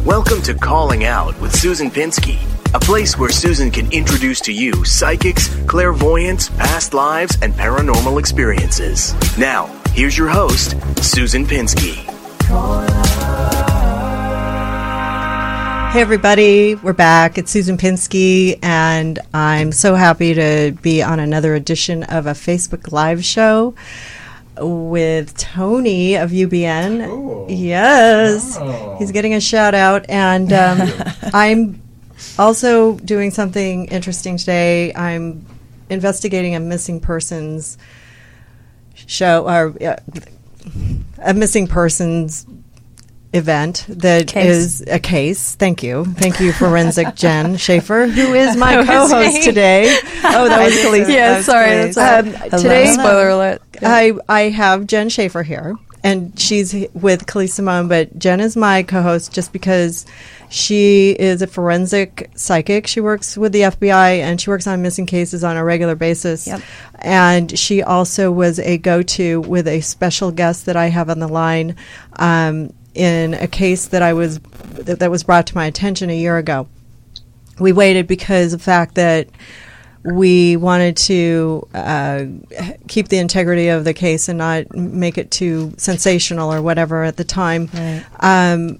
Welcome to Calling Out with Susan Pinsky, a place where Susan can introduce to you psychics, clairvoyants, past lives, and paranormal experiences. Now, here's your host, Susan Pinsky. Hey everybody, we're back. It's Susan Pinsky, and I'm so happy to be on another edition of a Facebook Live show with Tony of UBN. Ooh. Yes, Oh. He's getting a shout out, and I'm also doing something interesting today. I'm investigating a missing persons show, or a missing persons event that is a case. Thank you, forensic Jen Schaefer, who is my co-host today. Oh, that was Khaleesi. Yeah, sorry. Today, spoiler alert. I have Jen Schaefer here, and she's with Khaleesi Simone, but Jen is my co-host just because she is a forensic psychic. She works with the FBI, and she works on missing cases on a regular basis. Yep. And she also was a go-to with a special guest that I have on the line in a case that was brought to my attention a year ago. We waited because of the fact that we wanted to keep the integrity of the case and not make it too sensational or whatever at the time. Right.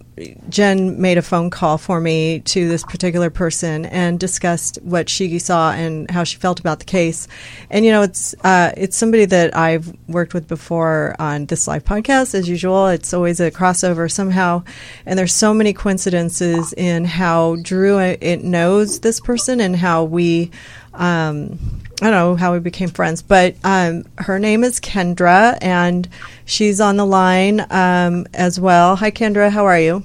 Jen made a phone call for me to this particular person and discussed what she saw and how she felt about the case. And, it's somebody that I've worked with before on this live podcast, as usual. It's always a crossover somehow. And there's so many coincidences in how Drew it knows this person and how we I don't know how we became friends, but her name is Kendra, and she's on the line as well. Hi, Kendra. How are you?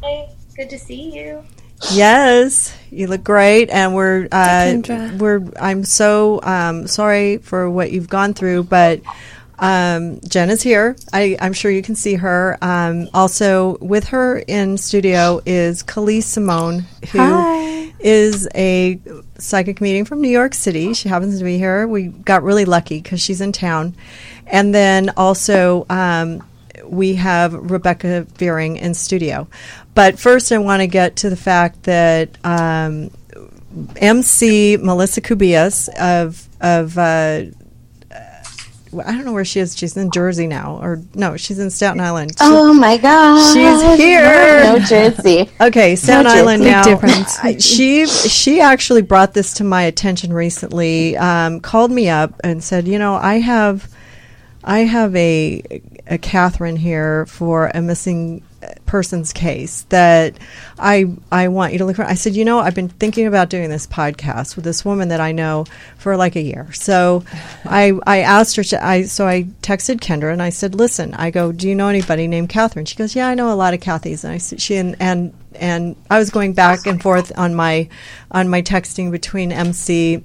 Hey, good to see you. Yes, you look great, and I'm so sorry for what you've gone through, but Jen is here. I'm sure you can see her. Also with her in studio is Khaleesi Simone, who is a psychic medium from New York City. She happens to be here. We got really lucky because she's in town. And then also we have Rebecca Veering in studio. But first I want to get to the fact that MC Melissa Cubillas of I don't know where she is. She's in Jersey now. Or no, she's in Staten Island. Oh my God. She's here. No Jersey. Okay, Staten Island now. Big difference. She actually brought this to my attention recently, called me up and said, I have a Catherine here for a missing person's case that I want you to look for. I said, I've been thinking about doing this podcast with this woman that I know for like a year. So I asked her so I texted Kendra and I said, listen, I go, do you know anybody named Catherine? She goes, yeah, I know a lot of Cathys. And I said, and I was going back and forth on my texting between MC.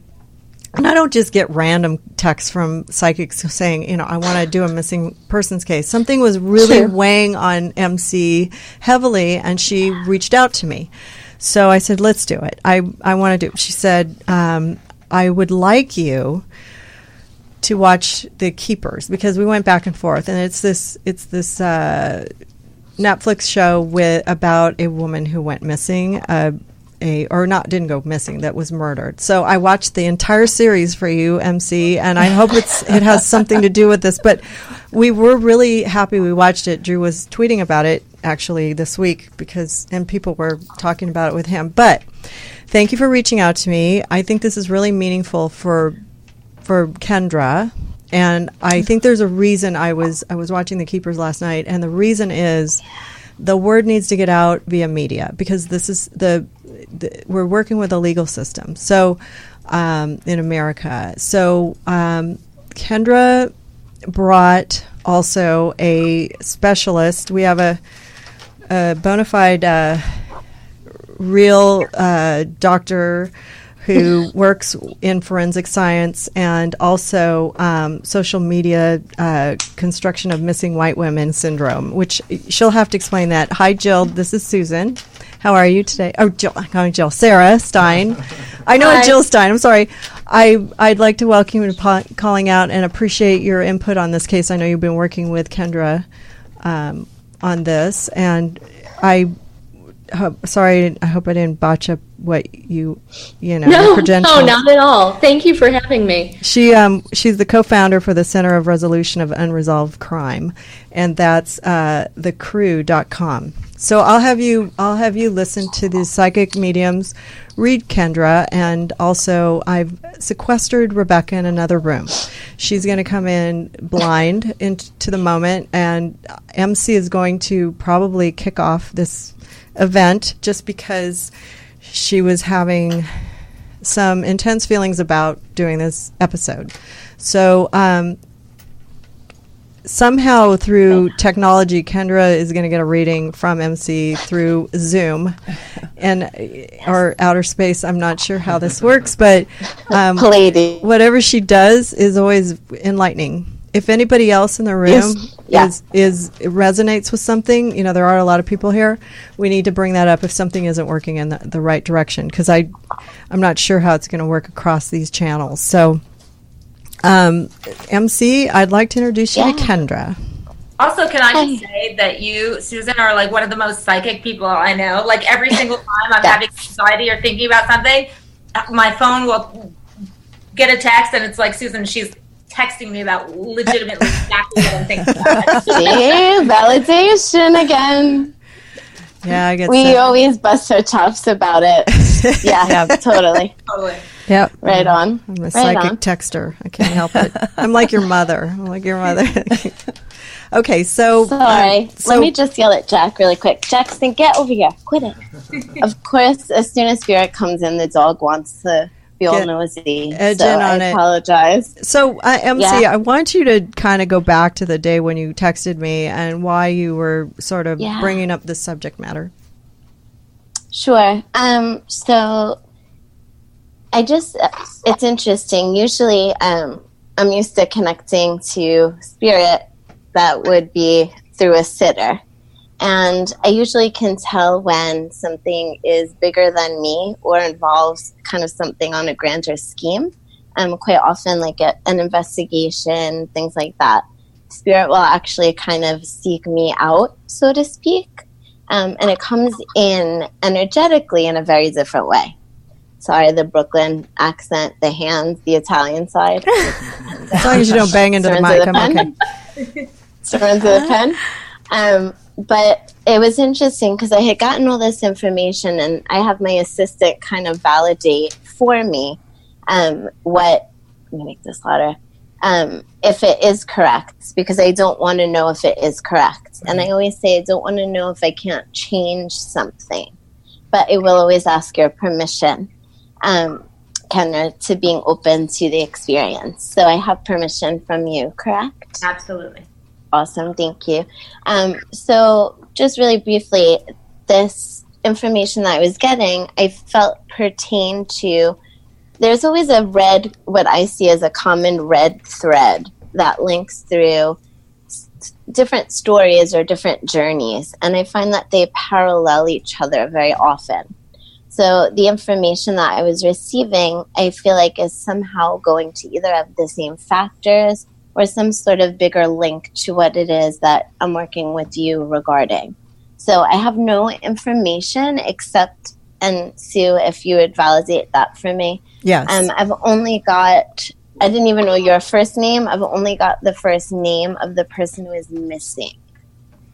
And I don't just get random texts from psychics saying, I want to do a missing persons case. Something was really weighing on MC heavily, and she reached out to me. So I said, let's do it. I want to do it. She said, I would like you to watch The Keepers, because we went back and forth. And it's this Netflix show about a woman who went missing, didn't go missing, that was murdered. So I watched the entire series for you, MC, and I hope it has something to do with this. But we were really happy we watched it. Drew was tweeting about it actually this week and people were talking about it with him. But thank you for reaching out to me. I think this is really meaningful for Kendra. And I think there's a reason. I was watching The Keepers last night, and the reason is the word needs to get out via media, because this is we're working with a legal system. So in America. So Kendra brought also a specialist. We have a bona fide real doctor who works in forensic science and also social media construction of missing white women syndrome, which she'll have to explain that. Hi, Jill. This is Susan. How are you today? Oh, Jill, I'm calling Jill. Sarah Stein. I know Hi. Jill Stein. I'm sorry. I'd like to welcome you to Calling Out and appreciate your input on this case. I know you've been working with Kendra on this, and I hope I didn't botch up what your No, credentials. not at all. Thank you for having me. She's the co-founder for the Center of Resolution of Unresolved Crime, and that's thecrew.com. So I'll have you listen to these psychic mediums, read Kendra, and also I've sequestered Rebecca in another room. She's going to come in blind into the moment, and MC is going to probably kick off this event just because she was having some intense feelings about doing this episode. So somehow through technology, Kendra is going to get a reading from MC through Zoom and or outer space. I'm not sure how this works, but Palladium. whatever she does is always enlightening. If anybody else in the room is resonates with something, there are a lot of people here. We need to bring that up if something isn't working in the right direction, because I'm not sure how it's going to work across these channels. So, MC, I'd like to introduce you to Kendra. Also, can I just say that you, Susan, are like one of the most psychic people I know. Like every single time I'm having anxiety or thinking about something, my phone will get a text and it's like, Susan, she's texting me about legitimately exactly what I'm thinking about. See, validation again. Yeah, I get We always bust our chops about it. Yeah, totally. Totally. Yep. Right on. I'm a Right psychic on. texter. I can't help it. I'm like your mother. Okay, so Sorry. Let me just yell at Jack really quick. Jackson, get over here. Quit it. Of course, as soon as Spirit comes in, the dog wants to be all Get nosy. edge So in on I it. apologize. So, MC, Yeah. I want you to kind of go back to the day when you texted me and why you were sort of bringing up this subject matter. Sure. So it's interesting. Usually, I'm used to connecting to Spirit that would be through a sitter. And I usually can tell when something is bigger than me or involves kind of something on a grander scheme. Quite often, like an investigation, things like that. Spirit will actually kind of seek me out, so to speak. And it comes in energetically in a very different way. Sorry, the Brooklyn accent, the hands, the Italian side. As long as you don't bang into the mic, I'm okay. Turn to the pen. But it was interesting because I had gotten all this information and I have my assistant kind of validate for me let me make this louder, if it is correct, because I don't want to know if it is correct. And I always say I don't want to know if I can't change something, but I will always ask your permission, Kendra, to being open to the experience. So I have permission from you, correct? Absolutely. Awesome, thank you. So just really briefly, this information that I was getting, I felt pertained to, there's always what I see as a common red thread that links through different stories or different journeys. And I find that they parallel each other very often. So the information that I was receiving, I feel like is somehow going to either have the same factors or some sort of bigger link to what it is that I'm working with you regarding. So I have no information except, and Sue, if you would validate that for me. Yes. I've only got, I didn't even know your first name. I've only got the first name of the person who is missing.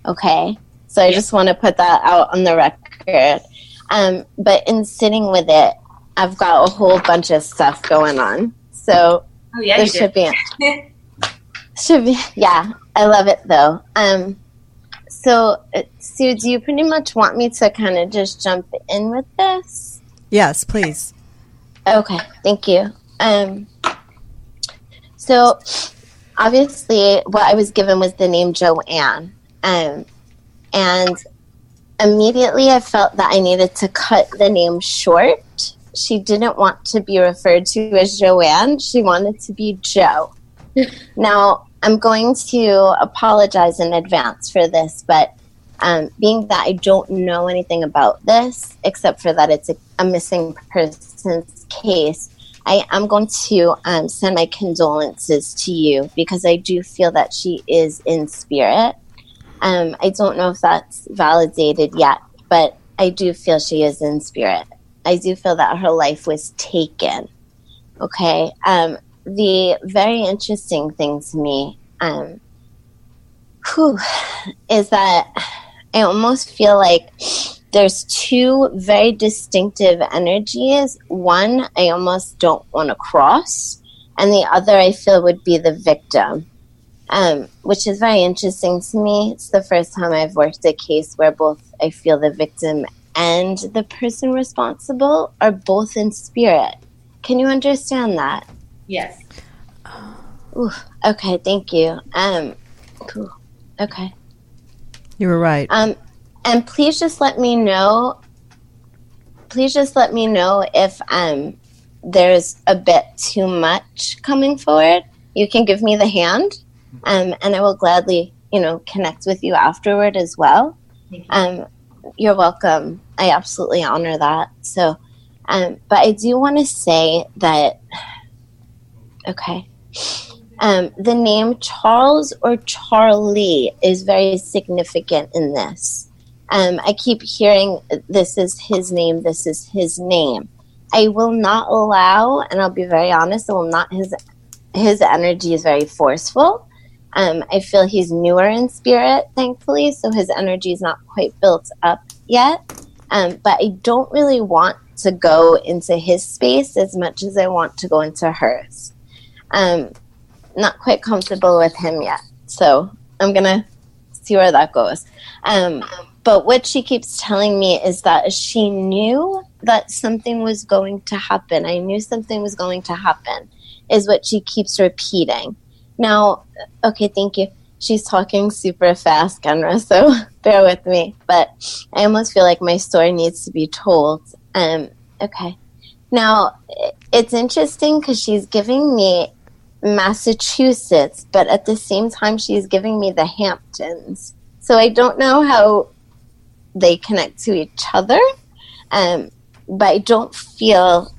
Okay? So I just want to put that out on the record. But in sitting with it, I've got a whole bunch of stuff going on. So there should be... Yeah, I love it though. So, Sue, do you pretty much want me to kind of just jump in with this? Yes, please. Okay, thank you. So, obviously, what I was given was the name Joanne. And immediately I felt that I needed to cut the name short. She didn't want to be referred to as Joanne. She wanted to be Jo. Now, I'm going to apologize in advance for this, but Being that I don't know anything about this, except for that it's a missing person's case, I am going to send my condolences to you, because I do feel that she is in spirit. I don't know if that's validated yet, but I do feel she is in spirit. I do feel that her life was taken. Okay. The very interesting thing to me is that I almost feel like there's two very distinctive energies. One, I almost don't want to cross, and the other I feel would be the victim, which is very interesting to me. It's the first time I've worked a case where both I feel the victim and the person responsible are both in spirit. Can you understand that? Yes. Ooh, okay, thank you. Okay. You were right. And please just let me know. Please just let me know if there's a bit too much coming forward. You can give me the hand, and I will gladly, connect with you afterward as well. You're welcome. I absolutely honor that. So, but I do want to say that. Okay. The name Charles or Charlie is very significant in this. I keep hearing this is his name, this is his name. I will not allow, and I'll be very honest, I will not, his energy is very forceful. I feel he's newer in spirit, thankfully, so his energy is not quite built up yet. But I don't really want to go into his space as much as I want to go into hers. Not quite comfortable with him yet, so I'm gonna see where that goes. But what she keeps telling me is that she knew that something was going to happen. I knew something was going to happen, is what she keeps repeating. Now, okay, thank you. She's talking super fast, Kenra, so bear with me. But I almost feel like my story needs to be told. Okay. Now, it's interesting because she's giving me Massachusetts, but at the same time, she's giving me the Hamptons. So I don't know how they connect to each other, but I don't feel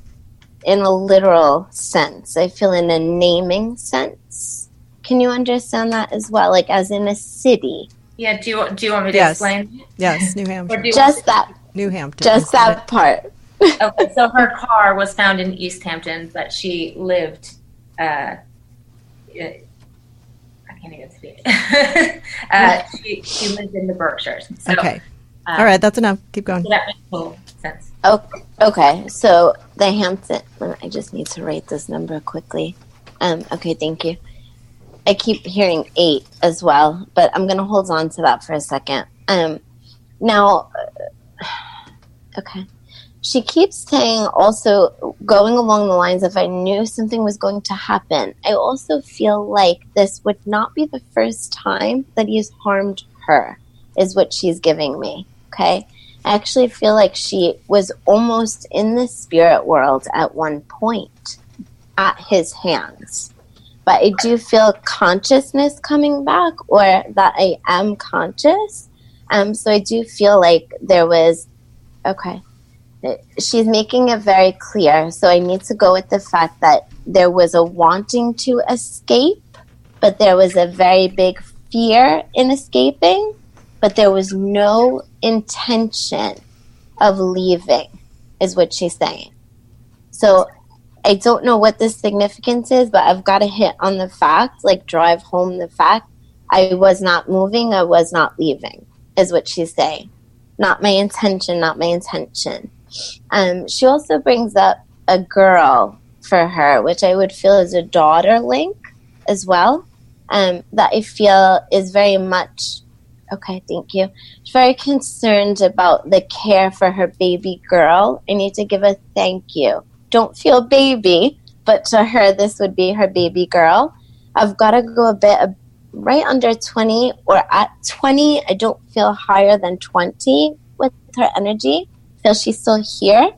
in a literal sense. I feel in a naming sense. Can you understand that as well? Like as in a city. Yeah, do you want me to explain? Yes, New Hampshire. Just that. New Hampton. Just that part. Okay, so her car was found in East Hampton, but she lived, I can't even speak. She lived in the Berkshires. So, okay. All right, that's enough. Keep going. So that makes total sense. Okay, so the Hampton, I just need to write this number quickly. Okay, thank you. I keep hearing 8 as well, but I'm going to hold on to that for a second. Now, okay. She keeps saying also, going along the lines of I knew something was going to happen. I also feel like this would not be the first time that he's harmed her, is what she's giving me, okay? I actually feel like she was almost in the spirit world at one point at his hands. But I do feel consciousness coming back, or that I am conscious. So I do feel like there was, okay. She's making it very clear. So I need to go with the fact that there was a wanting to escape, but there was a very big fear in escaping, but there was no intention of leaving, is what she's saying. So I don't know what the significance is, but I've got to hit on the fact, like drive home the fact, I was not moving, I was not leaving, is what she's saying. Not my intention, not my intention. She also brings up a girl for her, which I would feel is a daughter link as well, that I feel is very much, okay, thank you. She's very concerned about the care for her baby girl. I need to give a thank you. Don't feel baby, but to her, this would be her baby girl. I've got to go a bit right under 20 or at 20. I don't feel higher than 20 with her energy. I feel she's still here.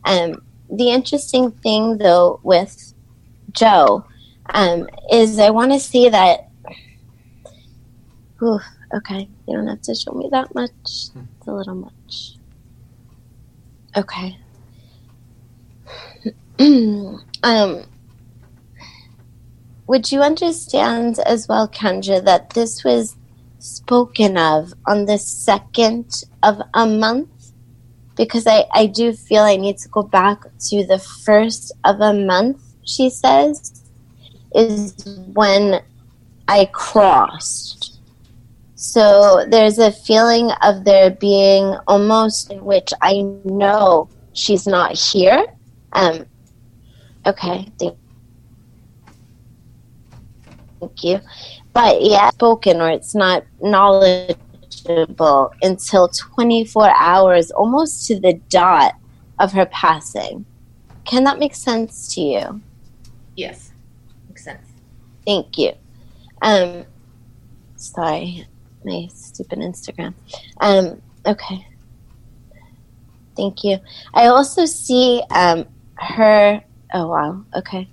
The interesting thing, though, with Joe is I want to say that, Okay. You don't have to show me that much. It's a little much. Okay. Would you understand as well, Kendra, that this was spoken of on the 2nd of a month? Because I do feel I need to go back to the 1st of a month, she says, is when I crossed. So there's a feeling of there being almost in which I know she's not here. Okay, thank you. But yeah, spoken, or it's not knowledgeable until 24 hours, almost to the dot of her passing. Can that make sense to you? Yes, makes sense. Thank you. Sorry, my stupid Instagram. Okay. Thank you. I also see her. Oh wow. Okay.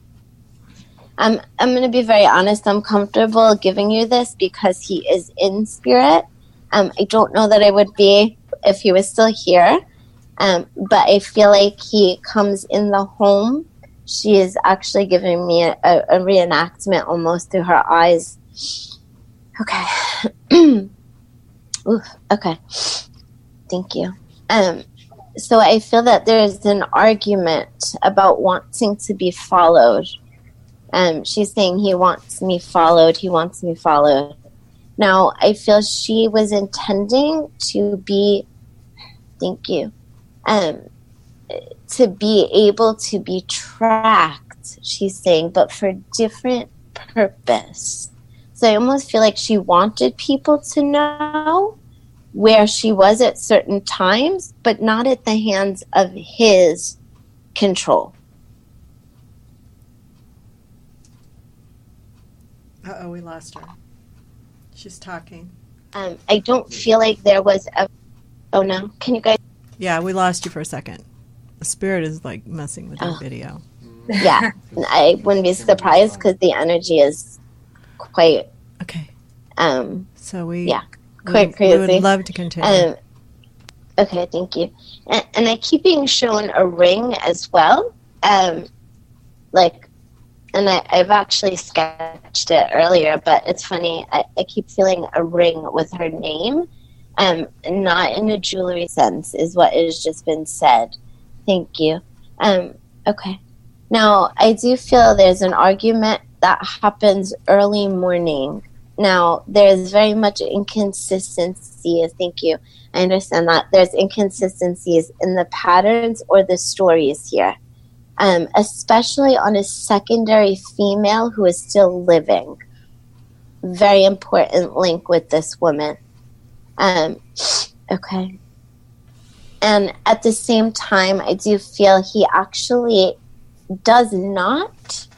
I'm going to be very honest. I'm comfortable giving you this because he is in spirit. I don't know that I would be if he was still here. But I feel like he comes in the home. She is actually giving me a reenactment almost through her eyes. Okay. Oof, okay. Thank you. So I feel that there is an argument about wanting to be followed. She's saying he wants me followed. He wants me followed. Now, I feel she was intending to be, thank you, to be able to be tracked, she's saying, but for different purpose. So I almost feel like she wanted people to know where she was at certain times, but not at the hands of his control. Uh-oh, we lost her. She's talking. I don't feel like there was a... Oh, no. Can you guys... Yeah, we lost you for a second. The spirit is, like, messing with your video. Yeah. I wouldn't be surprised because the energy is quite... Okay. So Yeah. Quite crazy. We would love to continue. Okay, thank you. And I keep being shown a ring as well. And I've actually sketched it earlier, but it's funny. I keep feeling a ring with her name, not in a jewelry sense, is what has just been said. Thank you. Okay. Now, I do feel there's an argument that happens early morning. Now, there's very much inconsistency. Thank you. I understand that. There's inconsistencies in the patterns or the stories here. Especially on a secondary female who is still living. Very important link with this woman. Okay. And at the same time, I do feel he actually does not.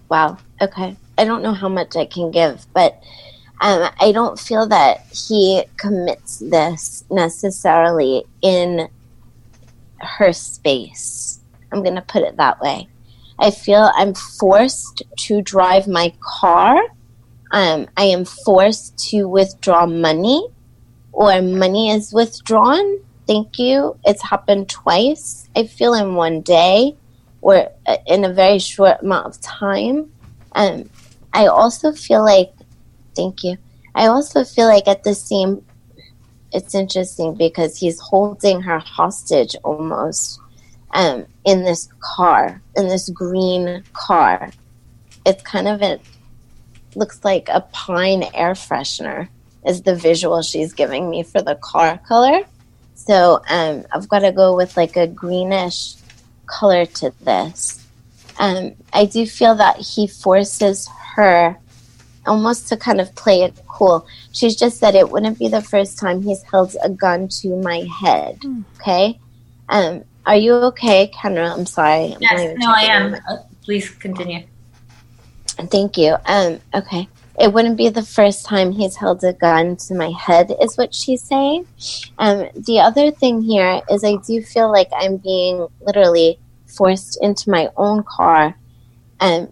Wow. Okay. I don't know how much I can give, but I don't feel that he commits this necessarily in her space. I'm going to put it that way. I feel I'm forced to drive my car. I am forced to withdraw money, or money is withdrawn. Thank you. It's happened twice. I feel in one day or in a very short amount of time. I also feel like, thank you. I also feel like at the same, it's interesting because he's holding her hostage almost. In this car, in this green car. It's kind of looks like a pine air freshener is the visual she's giving me for the car color. So I've got to go with like a greenish color to this. I do feel that he forces her almost to kind of play it cool. She's just said it wouldn't be the first time he's held a gun to my head. Okay? Are you okay, Kendra? I'm sorry. Yes, no, I am. Please continue. Thank you. Okay. It wouldn't be the first time he's held a gun to my head, is what she's saying. The other thing here is I do feel like I'm being literally forced into my own car,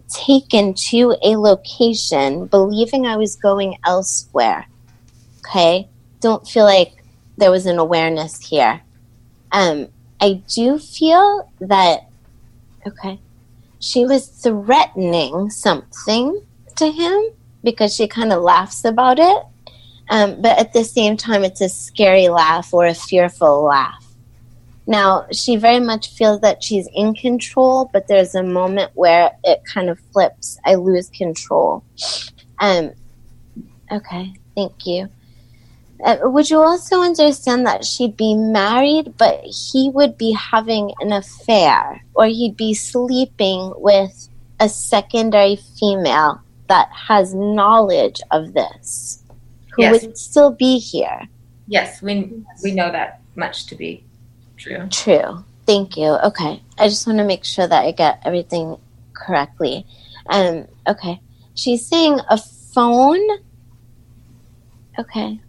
taken to a location, believing I was going elsewhere. okay? Don't feel like there was an awareness here. I do feel that, okay, she was threatening something to him because she kind of laughs about it. But at the same time, it's a scary laugh or a fearful laugh. Now, she very much feels that she's in control, but there's a moment where it kind of flips. I lose control. Okay, thank you. Would you also understand that she'd be married, but he would be having an affair, or he'd be sleeping with a secondary female that has knowledge of this, who would still be here? Yes, we know that much to be true. True. Thank you. Okay. I just want to make sure that I get everything correctly. Okay. She's saying a phone. Okay.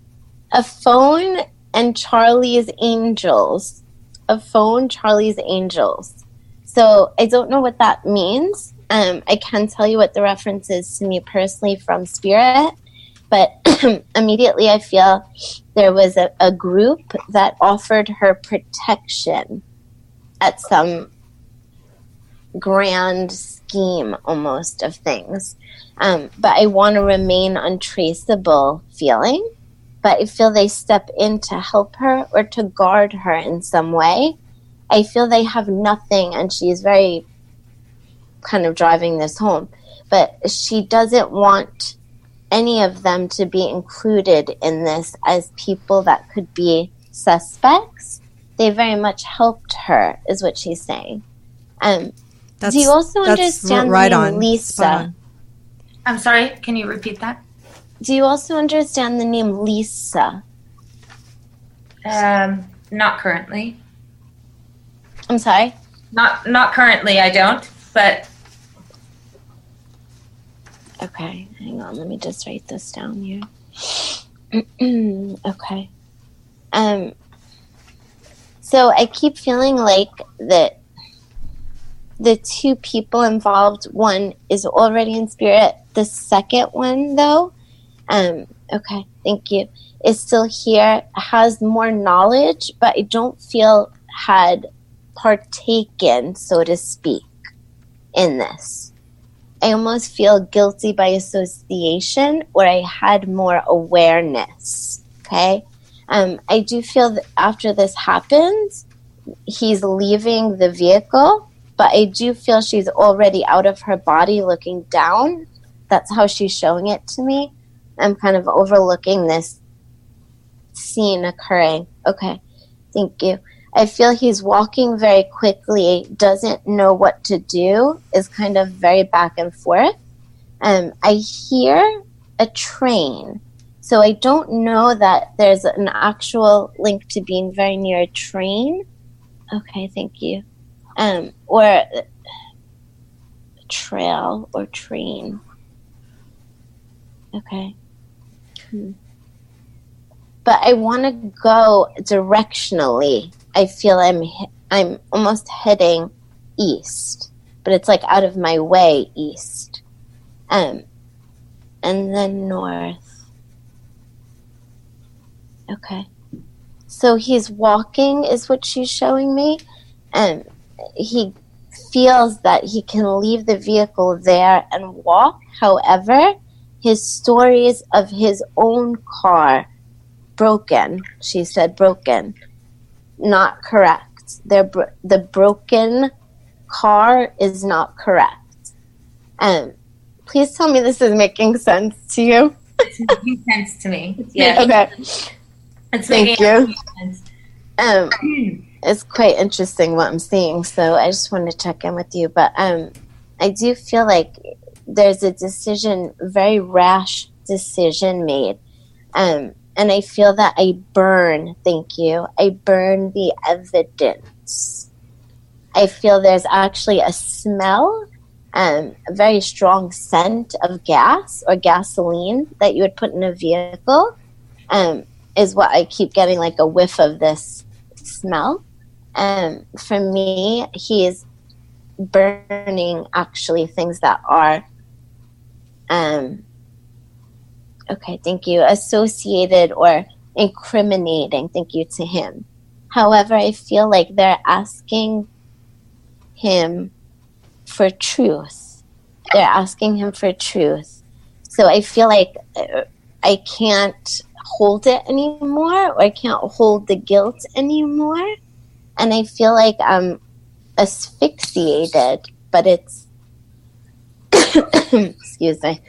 A phone and Charlie's Angels. A phone, Charlie's Angels. So I don't know what that means. I can tell you what the reference is to me personally from Spirit, but immediately I feel there was a group that offered her protection at some grand scheme almost of things. But I want to remain untraceable feeling. But I feel they step in to help her or to guard her in some way. I feel they have nothing, and she's very kind of driving this home. But she doesn't want any of them to be included in this as people that could be suspects. They very much helped her, is what she's saying. Do you also understand right the name on. Lisa? I'm sorry, can you repeat that? Do you also understand the name Lisa? Not currently. I'm sorry? Not currently, I don't, but... Okay, hang on, let me just write this down here. Okay. So I keep feeling like that the two people involved, one is already in spirit. The second one, though, okay, thank you, is still here, has more knowledge, but I don't feel had partaken, so to speak, in this. I almost feel guilty by association, or I had more awareness, okay? I do feel that after this happens, he's leaving the vehicle, but I do feel she's already out of her body looking down. That's how she's showing it to me. I'm kind of overlooking this scene occurring. Okay, thank you. I feel he's walking very quickly, doesn't know what to do, is kind of very back and forth. I hear a train. So I don't know that there's an actual link to being very near a train. Okay, thank you. Or a trail or train. Okay. But I want to go directionally. I feel I'm almost heading east, but it's like out of my way east. And then north. Okay. So he's walking is what she's showing me. And he feels that he can leave the vehicle there and walk. However, his stories of his own car, broken, she said broken, not correct. The broken car is not correct. Please tell me this is making sense to you. It's making sense to me. Yeah. Okay. Thank you. It's quite interesting what I'm seeing, so I just wanted to check in with you. But I do feel like there's a decision, very rash decision made. And I feel that I burn, thank you, I burn the evidence. I feel there's actually a smell, a very strong scent of gas or gasoline that you would put in a vehicle. Is what I keep getting, like a whiff of this smell. For me, he is burning actually things that are Okay, thank you. Associated or incriminating, thank you, to him. However, I feel like they're asking him for truth. They're asking him for truth. So I feel like I can't hold it anymore, or I can't hold the guilt anymore. And I feel like I'm asphyxiated, but it's, excuse me.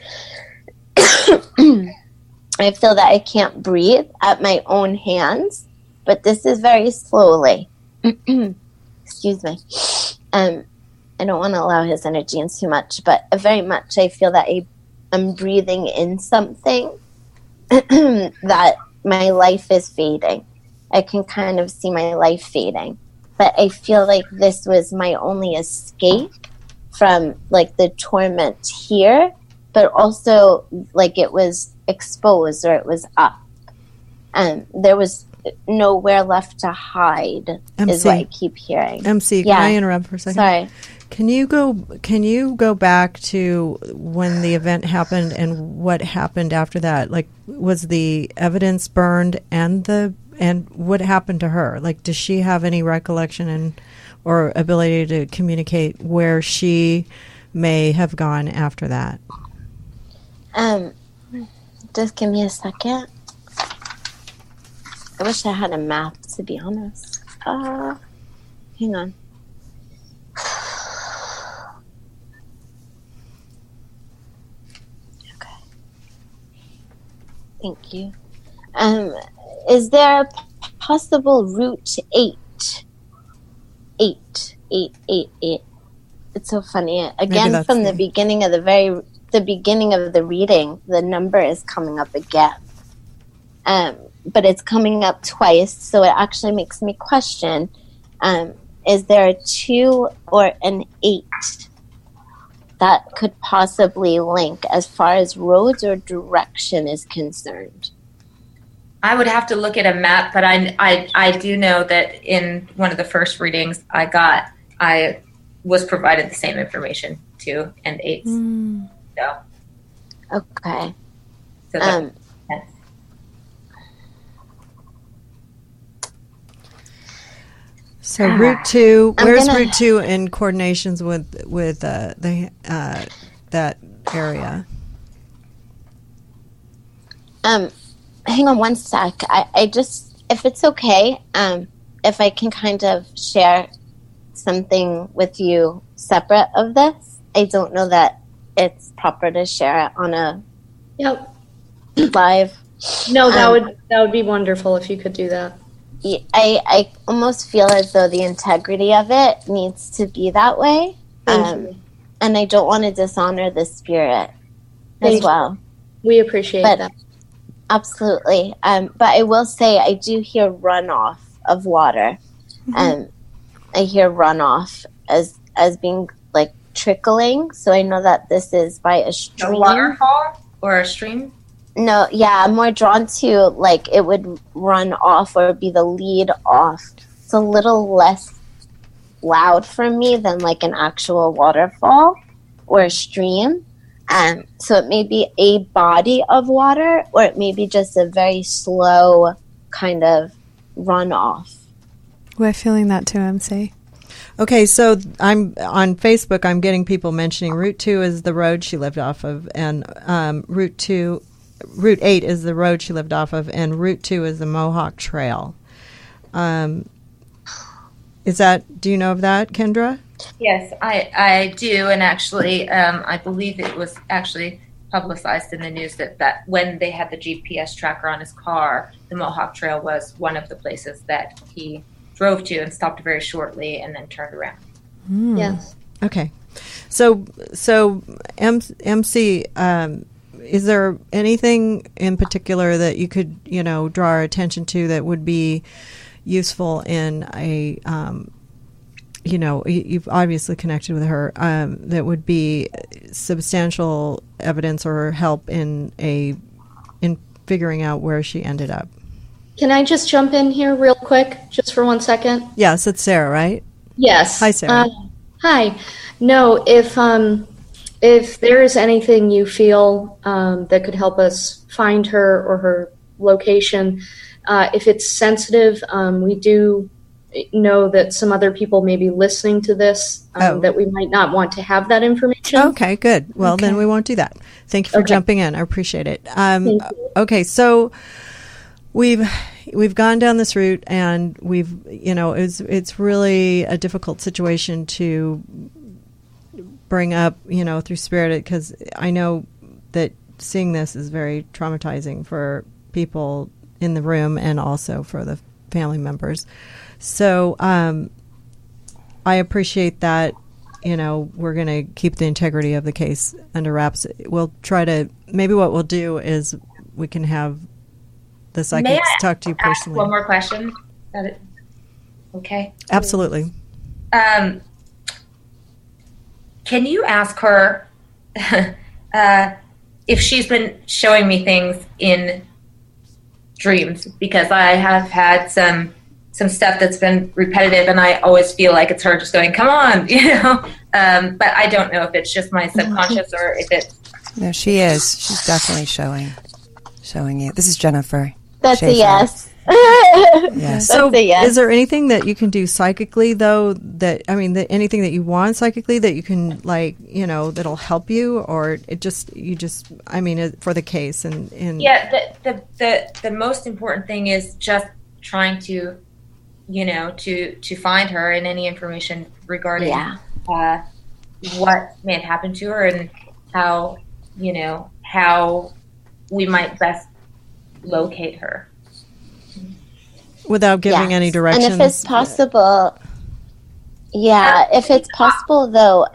I feel that I can't breathe at my own hands, but this is very slowly. Excuse me. I don't want to allow his energy in too much, but very much I feel that I'm breathing in something that my life is fading. I can kind of see my life fading. But I feel like this was my only escape from like the torment here, but also like it was exposed or it was up. And there was nowhere left to hide, MC. is what I keep hearing. MC, can I interrupt for a second? Sorry. Can you go back to when the event happened and what happened after that? Like, was the evidence burned and what happened to her? Like, does she have any recollection or ability to communicate where she may have gone after that? Just give me a second. I wish I had a map, to be honest. Hang on. Okay. Thank you. Is there a possible route 8? 8. It's so funny. Again, from the beginning of the beginning of the reading, the number is coming up again. But it's coming up twice, so it actually makes me question, is there a 2 or an 8 that could possibly link as far as roads or direction is concerned? I would have to look at a map, but I do know that in one of the first readings I was provided the same information, 2 and 8. So. Okay. So that, So Route 2, where's Route 2 in coordinations with that area? Hang on one sec. I just, if it's okay, if I can kind of share something with you separate of this. I don't know that it's proper to share it on a live. No, that would be wonderful if you could do that. I almost feel as though the integrity of it needs to be that way. And I don't want to dishonor the spirit as well. We appreciate that. Absolutely. But I will say I do hear runoff of water. I hear runoff as being like trickling. So I know that this is by a stream. A waterfall or a stream? No, yeah, I'm more drawn to like it would run off or be the lead off. It's a little less loud for me than like an actual waterfall or a stream. So it may be a body of water or it may be just a very slow kind of runoff. We're feeling that too, MC. Okay, so I'm on Facebook. I'm getting people mentioning Route 2 is the road she lived off of, and Route 8 is the road she lived off of, and Route 2 is the Mohawk Trail. Do you know of that, Kendra? Yes, I do, and actually, I believe it was actually publicized in the news that when they had the GPS tracker on his car, the Mohawk Trail was one of the places that he drove to and stopped very shortly and then turned around. Yes. Okay. So MC, is there anything in particular that you could, draw our attention to that would be useful in a, you've obviously connected with her, that would be substantial evidence or help in figuring out where she ended up? Can I just jump in here real quick, just for 1 second? Yes, it's Sarah, right? Yes. Hi, Sarah. Hi. No, if if there is anything you feel that could help us find her or her location, if it's sensitive, we do know that some other people may be listening to this, that we might not want to have that information. Okay, good. Well, then we won't do that. Thank you for jumping in. I appreciate it. Okay, so we've gone down this route, and it's really a difficult situation to bring up, through Spirit, because I know that seeing this is very traumatizing for people in the room and also for the family members. So I appreciate that, we're going to keep the integrity of the case under wraps. We'll try to, maybe what we'll do is we can have the psychics talk to you personally. One more question. Okay. Absolutely. Can you ask her if she's been showing me things in dreams? Because I have had some stuff that's been repetitive, and I always feel like it's her just going, come on, but I don't know if it's just my subconscious or if it's... No, she is. She's definitely showing you. This is Jennifer. That's Schaefer. a yes. Yes. So That's a yes. is there anything that you can do psychically, though, anything that you want psychically that you can, that'll help you, or for the case? Yeah, the most important thing is just trying to, to find her, and any information regarding what may have happened to her, and how we might best locate her. Without giving any directions. And if it's possible, if it's possible, though,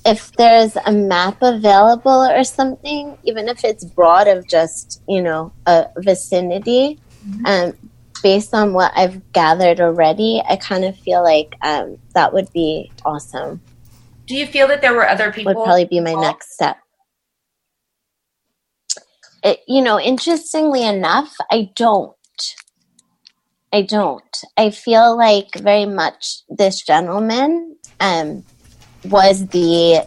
if there's a map available or something, even if it's broad of just, a vicinity, based on what I've gathered already, I kind of feel like that would be awesome. Do you feel that there were other people? Would probably be my next step. Interestingly enough, I don't. I feel like very much this gentleman was the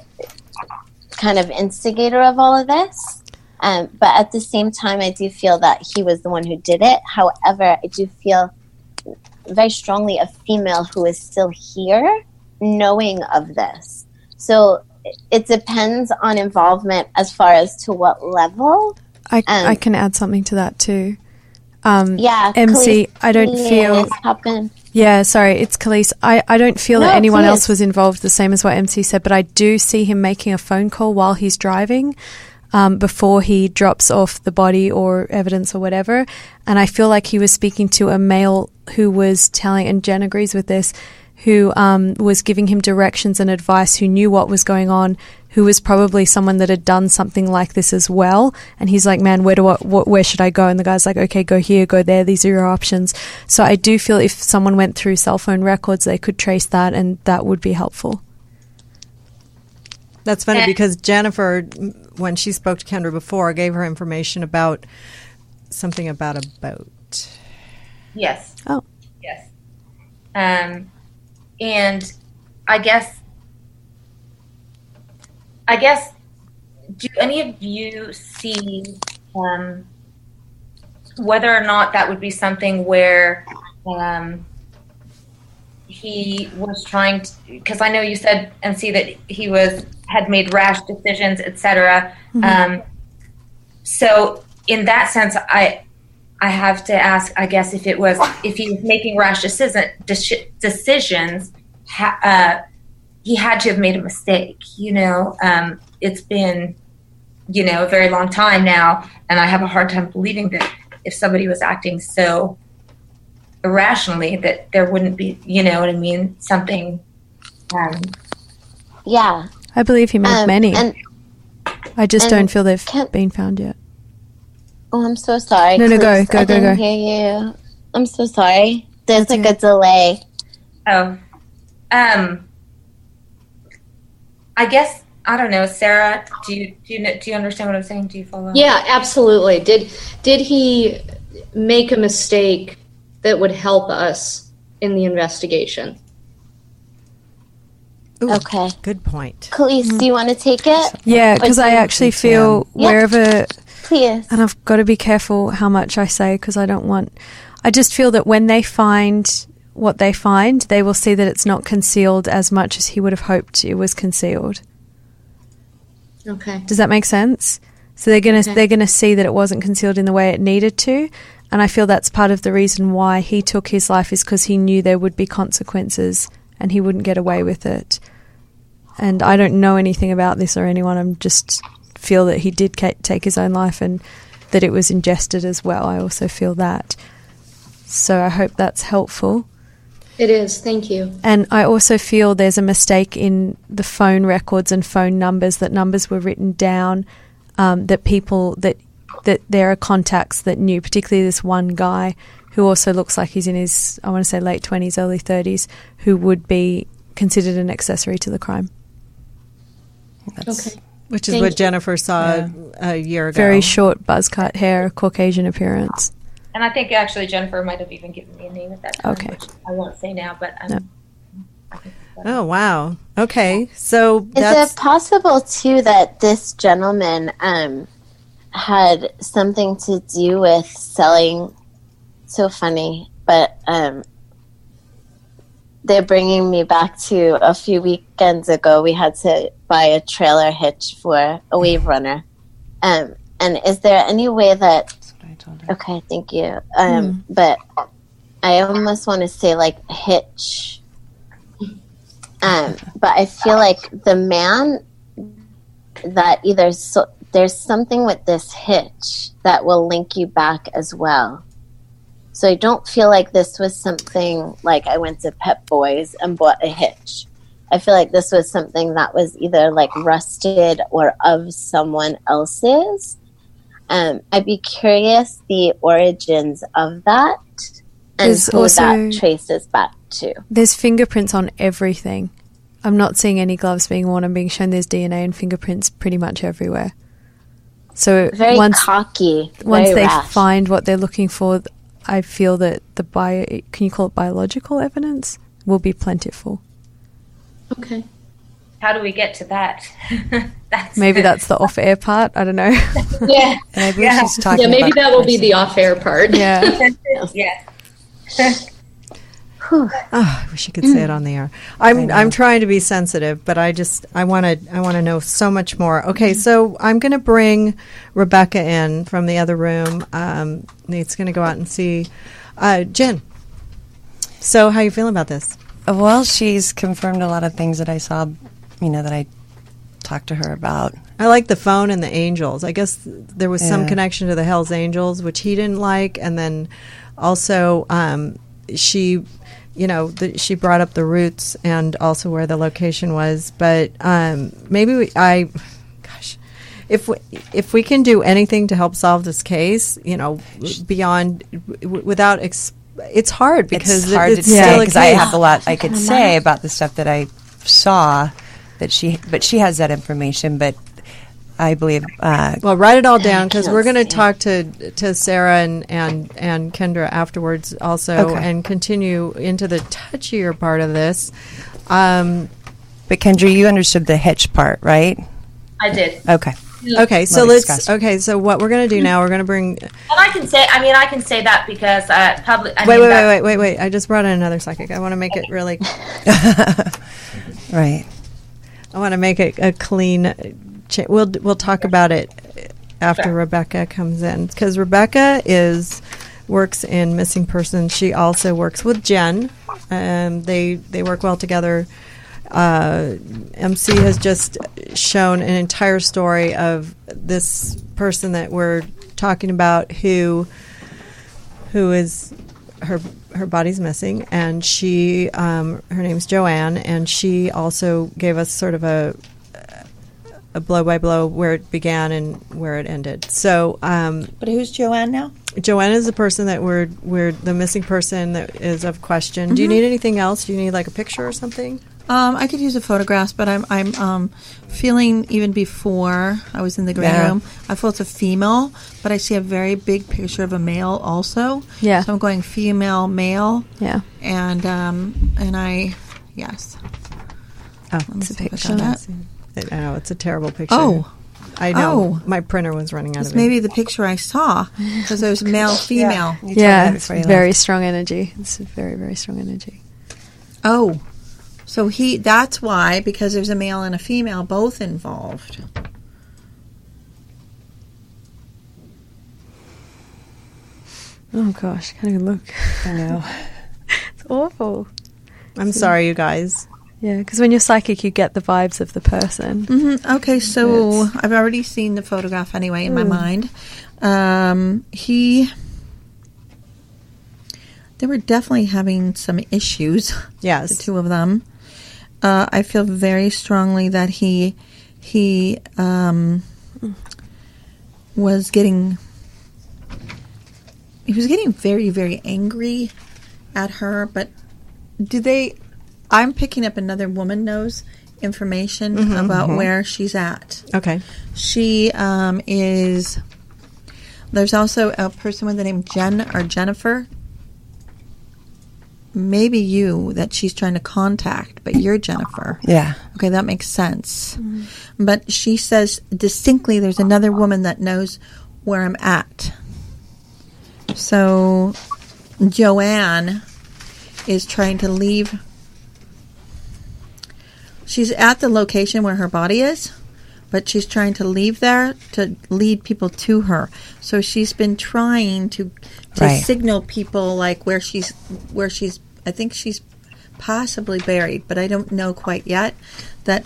kind of instigator of all of this. But at the same time, I do feel that he was the one who did it. However, I do feel very strongly a female who is still here knowing of this. So it depends on involvement as far as to what level. I can add something to that too. MC, Khalees, I don't feel... Yeah, sorry, it's Khalees. I don't feel that anyone else was involved the same as what MC said, but I do see him making a phone call while he's driving before he drops off the body or evidence or whatever. And I feel like he was speaking to a male who was telling, and Jen agrees with this, who was giving him directions and advice, who knew what was going on, who was probably someone that had done something like this as well. And he's like, man, where should I go? And the guy's like, okay, go here, go there. These are your options. So I do feel if someone went through cell phone records, they could trace that, and that would be helpful. That's funny because Jennifer, when she spoke to Kendra before, gave her information about something about a boat. Yes. Oh. Yes. And I guess, do any of you see whether or not that would be something where he was trying to, because I know you said, MC, that he had made rash decisions, etc. Mm-hmm. So in that sense, I have to ask, I guess, if he was making rash decisions, he had to have made a mistake. It's been, a very long time now, and I have a hard time believing that if somebody was acting so irrationally, that there wouldn't be, something. Yeah. I believe he made many. I just don't feel they've been found yet. Oh, I'm so sorry. No, go. I didn't hear you. I'm so sorry. There's a delay. Oh. I guess, I don't know, Sarah, do you understand what I'm saying? Do you follow? Yeah, absolutely. Did he make a mistake that would help us in the investigation? Ooh, okay. Good point. Khalees, do you want to take it? Yeah, because I actually feel wherever... Please. And I've got to be careful how much I say because I don't want... I just feel that when they find what they find, they will see that it's not concealed as much as he would have hoped it was concealed. Okay. Does that make sense? So they're gonna see that it wasn't concealed in the way it needed to, and I feel that's part of the reason why he took his life is because he knew there would be consequences and he wouldn't get away with it. And I don't know anything about this or anyone. I'm just feel that he did take his own life and that it was ingested as well. I also feel that. So I hope that's helpful. It is. Thank you. And I also feel there's a mistake in the phone records and phone numbers, that numbers were written down, that people, that there are contacts that knew, particularly this one guy who also looks like he's in his, I want to say late 20s, early 30s, who would be considered an accessory to the crime. Okay. Which is what Jennifer saw a year ago. Very short buzz cut hair, Caucasian appearance. And I think actually Jennifer might have even given me a name at that time, which I won't say now, but Oh, wow. Okay. So is it possible, too, that this gentleman had something to do with selling... So funny, but they're bringing me back to a few weekends ago. We had to buy a trailer hitch for a wave runner. And is there any way that... That's what I told her. Okay, thank you. But I almost want to say, like, hitch. But I feel like the man that either... there's something with this hitch that will link you back as well. So I don't feel like this was something like I went to Pep Boys and bought a hitch. I feel like this was something that was either like rusted or of someone else's. I'd be curious the origins of that and who that traces back to. There's fingerprints on everything. I'm not seeing any gloves being worn. I'm being shown there's DNA and fingerprints pretty much everywhere. So very cocky. Once they rash. find what they're looking for, I feel that can you call it biological evidence, will be plentiful. Okay. How do we get to that? Maybe that's the off-air part. I don't know. Yeah. Maybe she's talking maybe about that will be the off-air part. Yeah. Yeah. Oh, I wish you could say it on the air. I'm trying to be sensitive, but I want to know so much more. Okay, so I'm going to bring Rebecca in from the other room. Nate's going to go out and see Jen. So how are you feeling about this? Well, she's confirmed a lot of things that I saw, that I talked to her about. I like the phone and the angels. I guess there was some connection to the Hells Angels, which he didn't like, and then also she brought up the roots and also where the location was. But maybe if we can do anything to help solve this case, beyond without. It's hard because it's hard to say because I have a lot I could say about the stuff that I saw but she has that information, but I believe. Well, write it all down because we're going to talk to Sarah and Kendra afterwards also, and continue into the touchier part of this. But Kendra, you understood the hitch part, right? I did. Okay. Okay, so let's. Okay, so what we're going to do now? We're going to bring. And I can say that because public. Wait! I just brought in another psychic. I want to make it really. Right. I want to make it a clean. We'll talk about it after Rebecca comes in, because Rebecca works in missing persons. She also works with Jen. They work well together. MC has just shown an entire story of this person that we're talking about who is her body's missing, and she her name's Joanne, and she also gave us sort of a blow by blow where it began and where it ended. So, but who's Joanne now? Joanne is the person that we're the missing person that is of question. Mm-hmm. Do you need anything else? Do you need like a picture or something? I could use a photograph, but I'm feeling, even before I was in the green room, I feel it's a female, but I see a very big picture of a male also. Yeah. So I'm going female, male. Yeah. And I, yes. Oh, it's a picture. I know, it's a terrible picture. Oh. I know. My printer was running out of ink. Maybe the picture I saw, because there's male, female. Yeah, it's very strong energy. It's very, very strong energy. Oh, so that's why, because there's a male and a female both involved. Oh gosh, can't even look. I know. It's awful. I'm sorry, you guys. Yeah, because when you're psychic, you get the vibes of the person. Mm-hmm. Okay, so I've already seen the photograph anyway in my mind. They were definitely having some issues. Yes. The two of them. I feel very strongly that he was getting very, very angry at her, but I'm picking up another woman knows information about where she's at. Okay. She is, there's also a person with the name Jen or Jennifer. Maybe you that she's trying to contact, but you're Jennifer. Yeah. Okay, that makes sense. But she says distinctly there's another woman that knows where I'm at. So Joanne is trying to leave. She's at the location where her body is, but she's trying to leave there to lead people to her. So she's been trying to signal people like where she's. I think she's possibly buried, but I don't know quite yet. That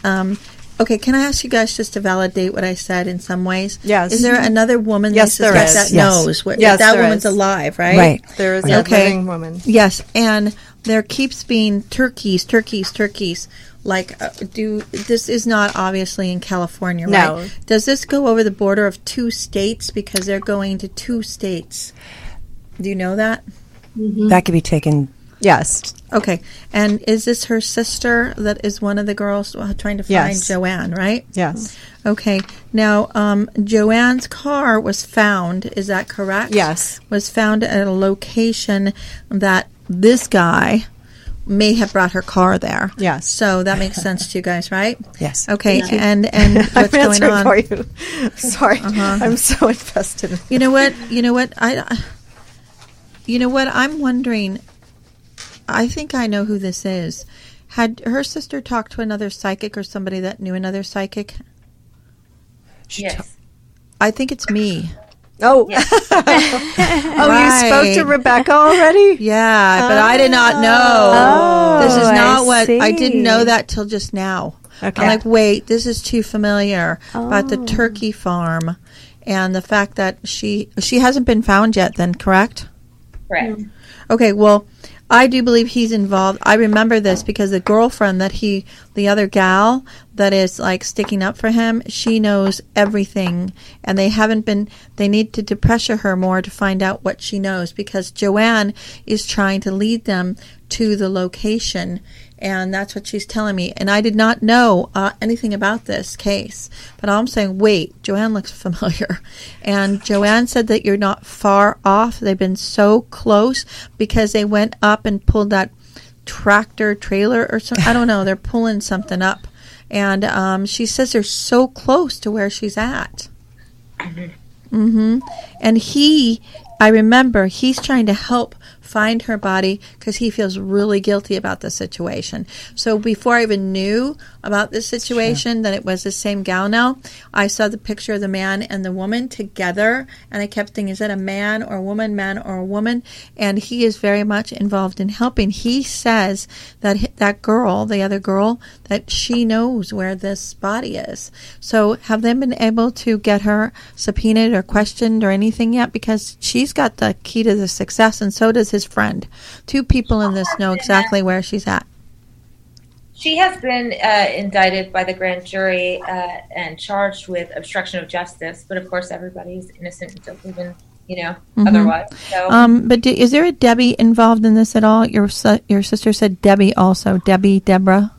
okay, can I ask you guys just to validate what I said in some ways? Yes. Is there another woman Yes, there is. that knows where Yes, that there woman's is. alive, right? Right. There is a living woman. Yes, and there keeps being turkeys. Like, this is not obviously in California, right? No. Does this go over the border of 2 states because they're going to 2 states? Do you know that? Mm-hmm. That could be taken. Yes. Okay. And is this her sister that is one of the girls trying to find Joanne, right? Yes. Okay. Now, Joanne's car was found, is that correct? Yes. Was found at a location that this guy may have brought her car there. Yes. So that makes sense to you guys, right? Yes. Okay. And what's going on? For you. Sorry. I'm so invested. You know what? I'm wondering. I think I know who this is. Had her sister talked to another psychic or somebody that knew another psychic? Yes. I think it's me. Oh. Yes. You spoke to Rebecca already? Yeah, but I did not know. Oh, This is not I I see. didn't know that till just now. Okay. I'm like, wait, this is too familiar about the turkey farm and the fact that she hasn't been found yet then, correct? Correct. Okay, well, I do believe he's involved. I remember this because the girlfriend the other gal that is like sticking up for him, she knows everything. And they need to pressure her more to find out what she knows because Joanne is trying to lead them to the location. And that's what she's telling me. And I did not know anything about this case. But I'm saying, wait, Joanne looks familiar. And Joanne said that you're not far off. They've been so close because they went up and pulled that tractor trailer or something. I don't know. They're pulling something up. And she says they're so close to where she's at. Mm-hmm. And I remember he's trying to help find her body because he feels really guilty about the situation. So before I even knew about this situation, that it was the same gal now, I saw the picture of the man and the woman together, and I kept thinking, is that a man or a woman, man or a woman? And he is very much involved in helping. He says that that girl, the other girl, that she knows where this body is. So have they been able to get her subpoenaed or questioned or anything yet? Because she's got the key to the success, and so does his friend. 2 people in this know exactly where she's at. She has been indicted by the grand jury and charged with obstruction of justice. But of course, everybody's innocent until proven, otherwise. So, but is there a Debbie involved in this at all? Your sister said Debbie also. Deborah?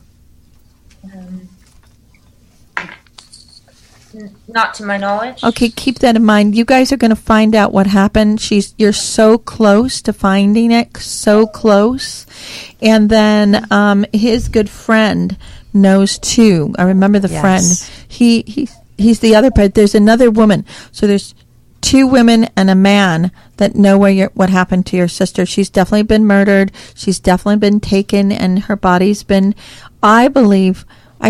Not to my knowledge. Okay, keep that in mind. You guys are going to find out what happened. You're so close to finding it, so close. And then his good friend knows too. I remember the friend. He's the other part. There's another woman. So there's 2 women and a man that know what happened to your sister. She's definitely been murdered. She's definitely been taken, and her body's been, I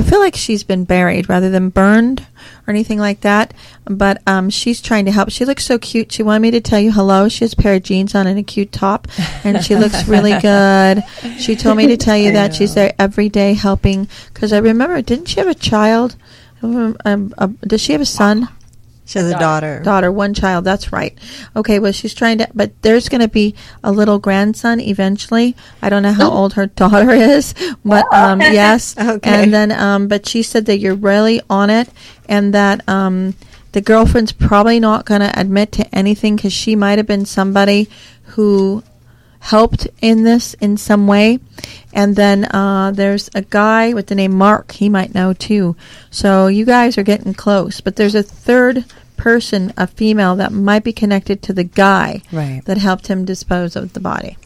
feel like she's been buried rather than burned or anything like that. But she's trying to help. She looks so cute. She wanted me to tell you hello. She has a pair of jeans on and a cute top, and she looks really good. She told me to tell you that she's there every day helping. Because I remember, didn't she have a child? Does she have a son? She has a daughter. Daughter, 1 child. That's right. Okay, well, she's trying to, but there's going to be a little grandson eventually. I don't know how old her daughter is, but yes. Okay. And then, but she said that you're really on it, and that the girlfriend's probably not going to admit to anything because she might have been somebody who helped in this in some way. And then there's a guy with the name Mark. He might know too. So you guys are getting close. But there's a third person, a female, that might be connected to the guy that helped him dispose of the body.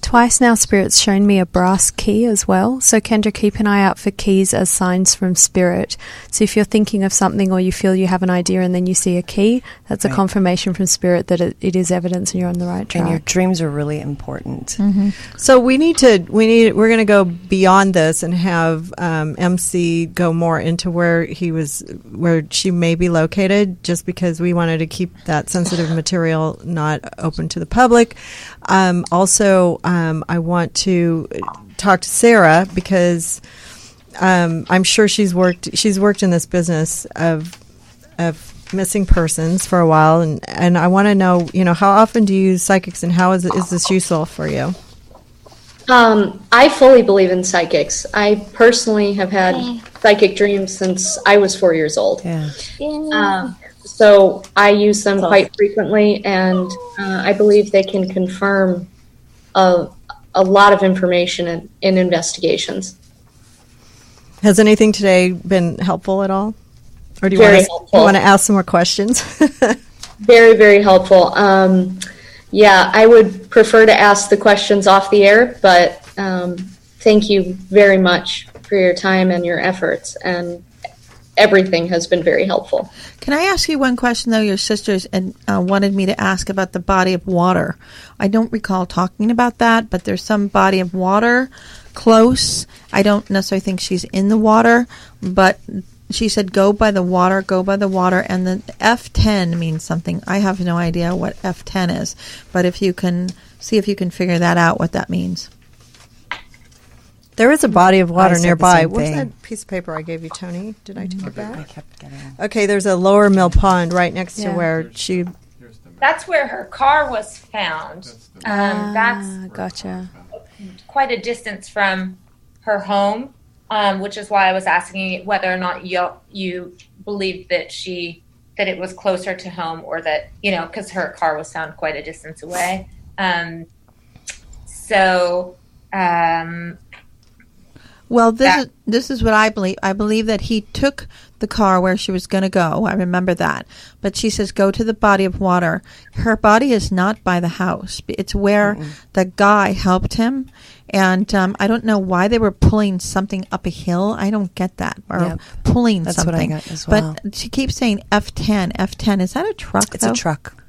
Twice now, Spirit's shown me a brass key as well. So, Kendra, keep an eye out for keys as signs from Spirit. So if you're thinking of something or you feel you have an idea and then you see a key, that's a confirmation from Spirit that it is evidence and you're on the right track. And your dreams are really important. Mm-hmm. So we're going to go beyond this and have MC go more into where she may be located, just because we wanted to keep that sensitive material not open to the public. Also, I want to talk to Sarah because I'm sure she's worked in this business of missing persons for a while, and I want to know, how often do you use psychics, and how is this useful for you? I fully believe in psychics. I personally have had psychic dreams since I was 4 years old. So I use them quite frequently, and I believe they can confirm a lot of information in investigations. Has anything today been helpful at all? Or do you want to ask some more questions? Very, very helpful. I would prefer to ask the questions off the air, but thank you very much for your time and your efforts, and everything has been very helpful. Can I ask you one question, though? Your sisters wanted me to ask about the body of water. I don't recall talking about that, but there's some body of water close. I don't necessarily think she's in the water, but she said, go by the water, and the F10 means something. I have no idea what F10 is, but if you can see if you can figure that out, what that means. There is a body of water nearby. What's that piece of paper I gave you, Tony? Did I take it back? I kept getting it. Okay, there's a Lower Mill Pond right next to where she... That's where her car was found. That's gotcha. Quite a distance from her home, which is why I was asking whether or not you believed that it was closer to home, or that, because her car was found quite a distance away. Well, this is what I believe. I believe that he took the car where she was going to go. I remember that. But she says, go to the body of water. Her body is not by the house. It's where the guy helped him. And I don't know why they were pulling something up a hill. I don't get that. Or pulling That's something. That's what I got as well. But she keeps saying F10, F10. Is that a truck, It's a truck.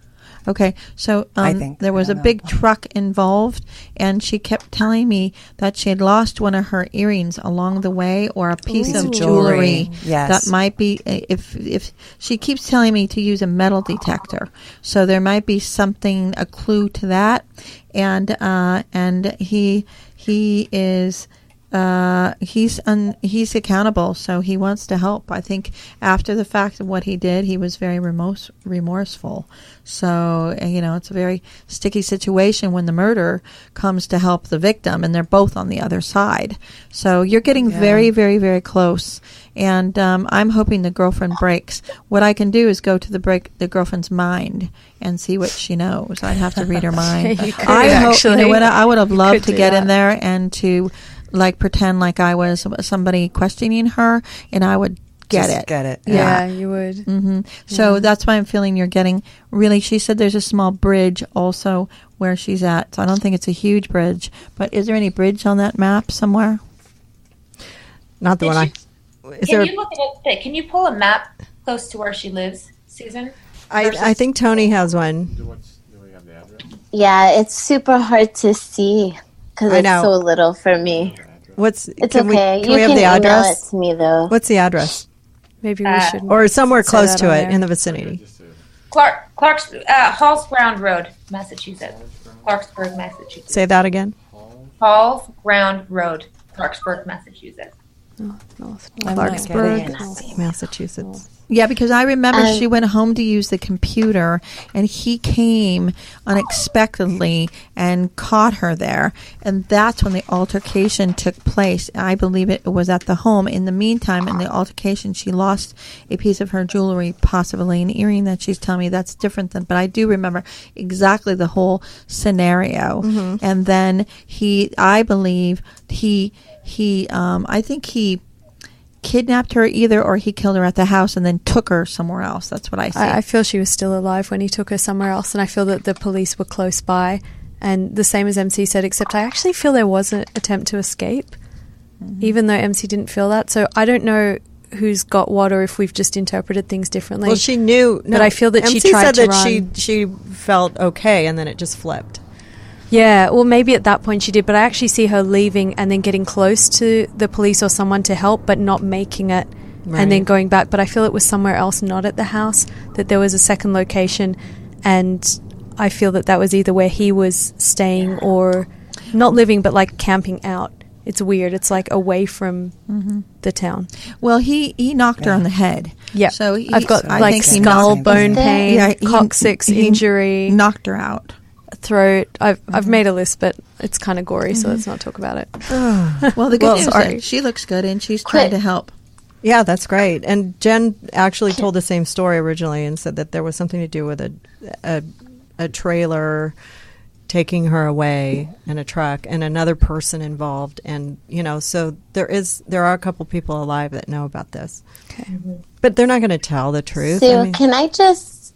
Okay, so I think there was a big truck involved, and she kept telling me that she had lost one of her earrings along the way, or a piece of jewelry. Yes. That might be, if she keeps telling me to use a metal detector, so there might be something, a clue to that, and he is. He's accountable, so he wants to help. I think after the fact of what he did, he was very remorseful. So, it's a very sticky situation when the murderer comes to help the victim, and they're both on the other side. So you're getting very, very, very close. And I'm hoping the girlfriend breaks. What I can do is go to the girlfriend's mind and see what she knows. I'd have to read her mind. I would have loved to get in there and to pretend like I was somebody questioning her, and I would get it. Yeah, you would. Mm-hmm. So that's why I'm feeling you're getting really. She said there's a small bridge also where she's at. So I don't think it's a huge bridge, but is there any bridge on that map somewhere? Not the one I. Can you look at it? Can you pull a map close to where she lives, Susan? I think Tony has one. Do we have the address? Yeah, it's super hard to see because it's so little for me. It's okay. Can we have the address? Email it to me though. What's the address? Maybe we should. Or somewhere close to it in the vicinity. Clark's Halls Ground Road, Massachusetts. Clarksburg, Massachusetts. Say that again. Halls Ground Road, Clarksburg, Massachusetts. Clarksburg, Massachusetts. Yeah, because I remember she went home to use the computer, and he came unexpectedly and caught her there, and that's when the altercation took place. I believe it was at the home. In the meantime, in the altercation, she lost a piece of her jewelry, possibly an earring that she's telling me that's different than, but I do remember exactly the whole scenario. Mm-hmm. And then I think he kidnapped her either, or he killed her at the house and then took her somewhere else. That's what I see. I feel she was still alive when he took her somewhere else, and I feel that the police were close by, and the same as MC said, except I actually feel there was an attempt to escape, even though MC didn't feel that. So I don't know who's got what, or if we've just interpreted things differently. Well, she knew, but I feel that MC she tried said to that run. she felt okay, and then it just flipped. Yeah, well, maybe at that point she did, but I actually see her leaving and then getting close to the police or someone to help, but not making it, and then going back. But I feel it was somewhere else, not at the house, that there was a second location, and I feel that was either where he was staying or not living, but like camping out. It's weird. It's like away from the town. Well, he knocked her on the head. Yeah. So I've got like skull, bone pain, coccyx injury. Knocked her out. Throat. I've made a list, but it's kind of gory, so let's not talk about it. Well, the good news is she looks good, and she's trying to help. Yeah, that's great. And Jen actually told the same story originally and said that there was something to do with a trailer taking her away in a truck and another person involved, and so there are a couple people alive that know about this. Okay. But they're not going to tell the truth. So can I just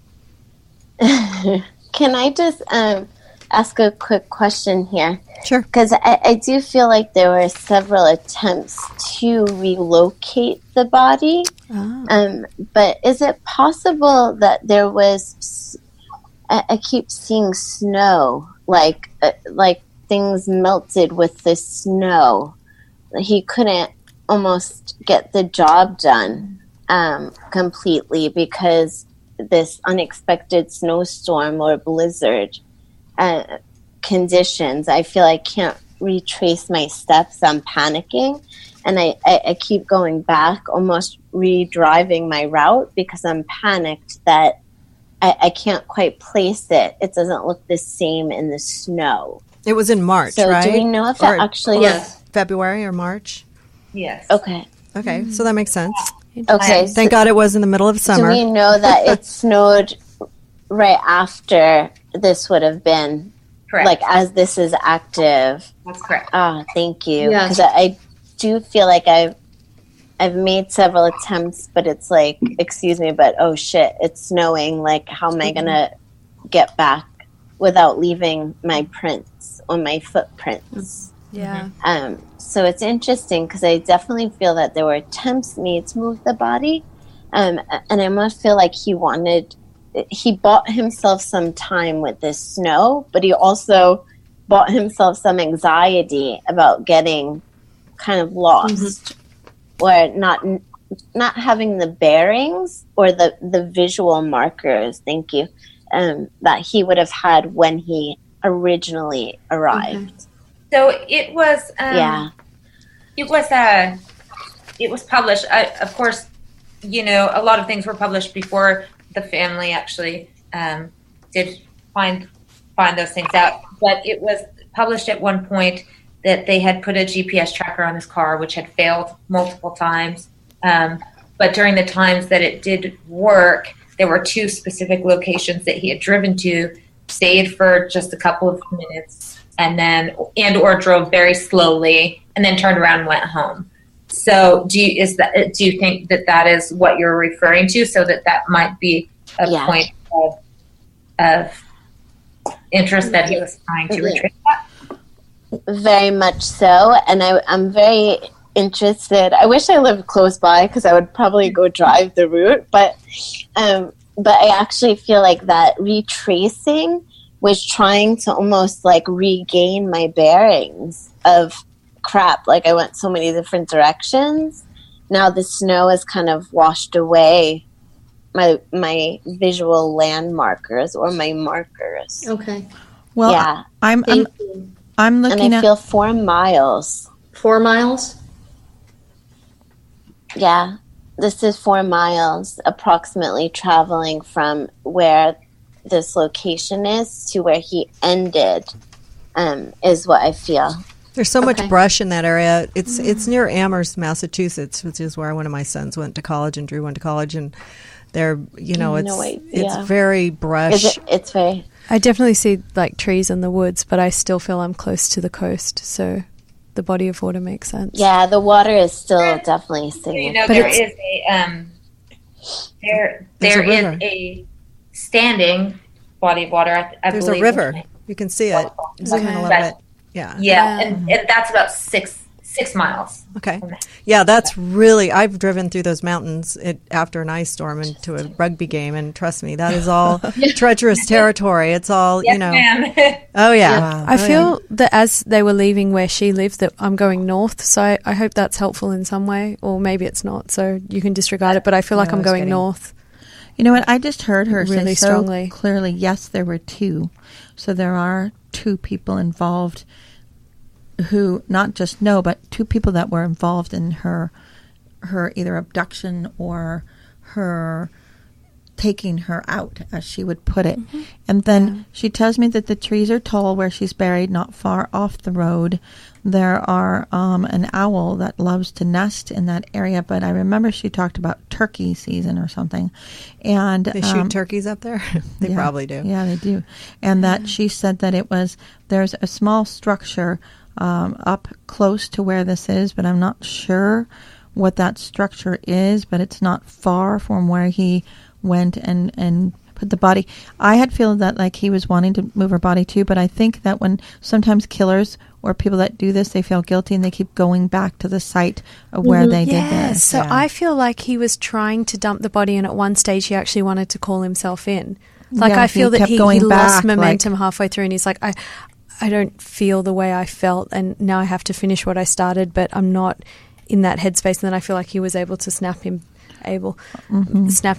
ask a quick question here? Sure. Because I do feel like there were several attempts to relocate the body. Oh. But is it possible that there was, I keep seeing snow, like things melted with the snow. He couldn't almost get the job done completely because this unexpected snowstorm or blizzard conditions. I feel I can't retrace my steps. I'm panicking, and I keep going back, almost re-driving my route because I'm panicked that I can't quite place it. It doesn't look the same in the snow. It was in March, so right? Do we know if it actually was February or March? Yes. Okay, so that makes sense. Okay. Thank God it was in the middle of summer. Do we know that it snowed right after this would have been? Correct. Like as this is active. That's correct. Oh, thank you. Because I do feel like I've made several attempts, but it's like, excuse me, but oh shit, it's snowing. Like, how am I gonna get back without leaving my prints or my footprints? Yeah. So it's interesting because I definitely feel that there were attempts made to move the body, and I must feel like he bought himself some time with this snow, but he also bought himself some anxiety about getting kind of lost or not having the bearings or the visual markers. Thank you. That he would have had when he originally arrived. So it was. It was published. Of course, a lot of things were published before the family actually did find those things out. But it was published at one point that they had put a GPS tracker on his car, which had failed multiple times. But during the times that it did work, there were two specific locations that he had driven to, stayed for just a couple of minutes, or drove very slowly, and then turned around and went home. So do you think that is what you're referring to? So that might be a point of interest that he was trying to retrieve that? Very much so. And I'm very interested. I wish I lived close by because I would probably go drive the route, but I actually feel like that retracing was trying to almost like regain my bearings of crap. Like I went so many different directions. Now the snow has kind of washed away my visual landmarkers or my markers. Okay. Well, yeah. I'm looking and I at feel 4 miles. 4 miles? Yeah. This is 4 miles approximately traveling from where this location is to where he ended, is what I feel. There's so much brush in that area. It's near Amherst, Massachusetts, which is where one of my sons went to college and Drew went to college, and they're, it's very brush. It's very... I definitely see like trees in the woods, but I still feel I'm close to the coast, so the body of water makes sense. Yeah, the water is still definitely singing. There is a standing body of water. I There's believe a river. You can see it. Zoom in a little bit. Yeah. And that's about 6 miles. Okay. Yeah, that's really, I've driven through those mountains after an ice storm into a rugby game, and trust me, that is all treacherous territory. It's all, ma'am. Oh, yeah. I feel that as they were leaving where she lived, that I'm going north, so I hope that's helpful in some way, or maybe it's not, so you can disregard it, but I feel like I'm going north. You know what? I just heard her really say strongly. So clearly, yes, there were 2. So there are 2 people involved who not just know, but 2 people that were involved in her either abduction or her taking her out, as she would put it. Mm-hmm. And then she tells me that the trees are tall where she's buried, not far off the road. There are an owl that loves to nest in that area, but I remember she talked about turkey season or something. And they shoot turkeys up there? They probably do. Yeah, they do. And that she said that there's a small structure up close to where this is, but I'm not sure what that structure is, but it's not far from where he went and put the body. I had feel that like he was wanting to move her body too, but I think that when sometimes killers or people that do this, they feel guilty and they keep going back to the site of where they did this. So I feel like he was trying to dump the body, and at one stage he actually wanted to call himself in. Like I feel that he lost momentum halfway through, and he's like, I don't feel the way I felt, and now I have to finish what I started, but I'm not in that headspace. And then I feel like he was able to snapped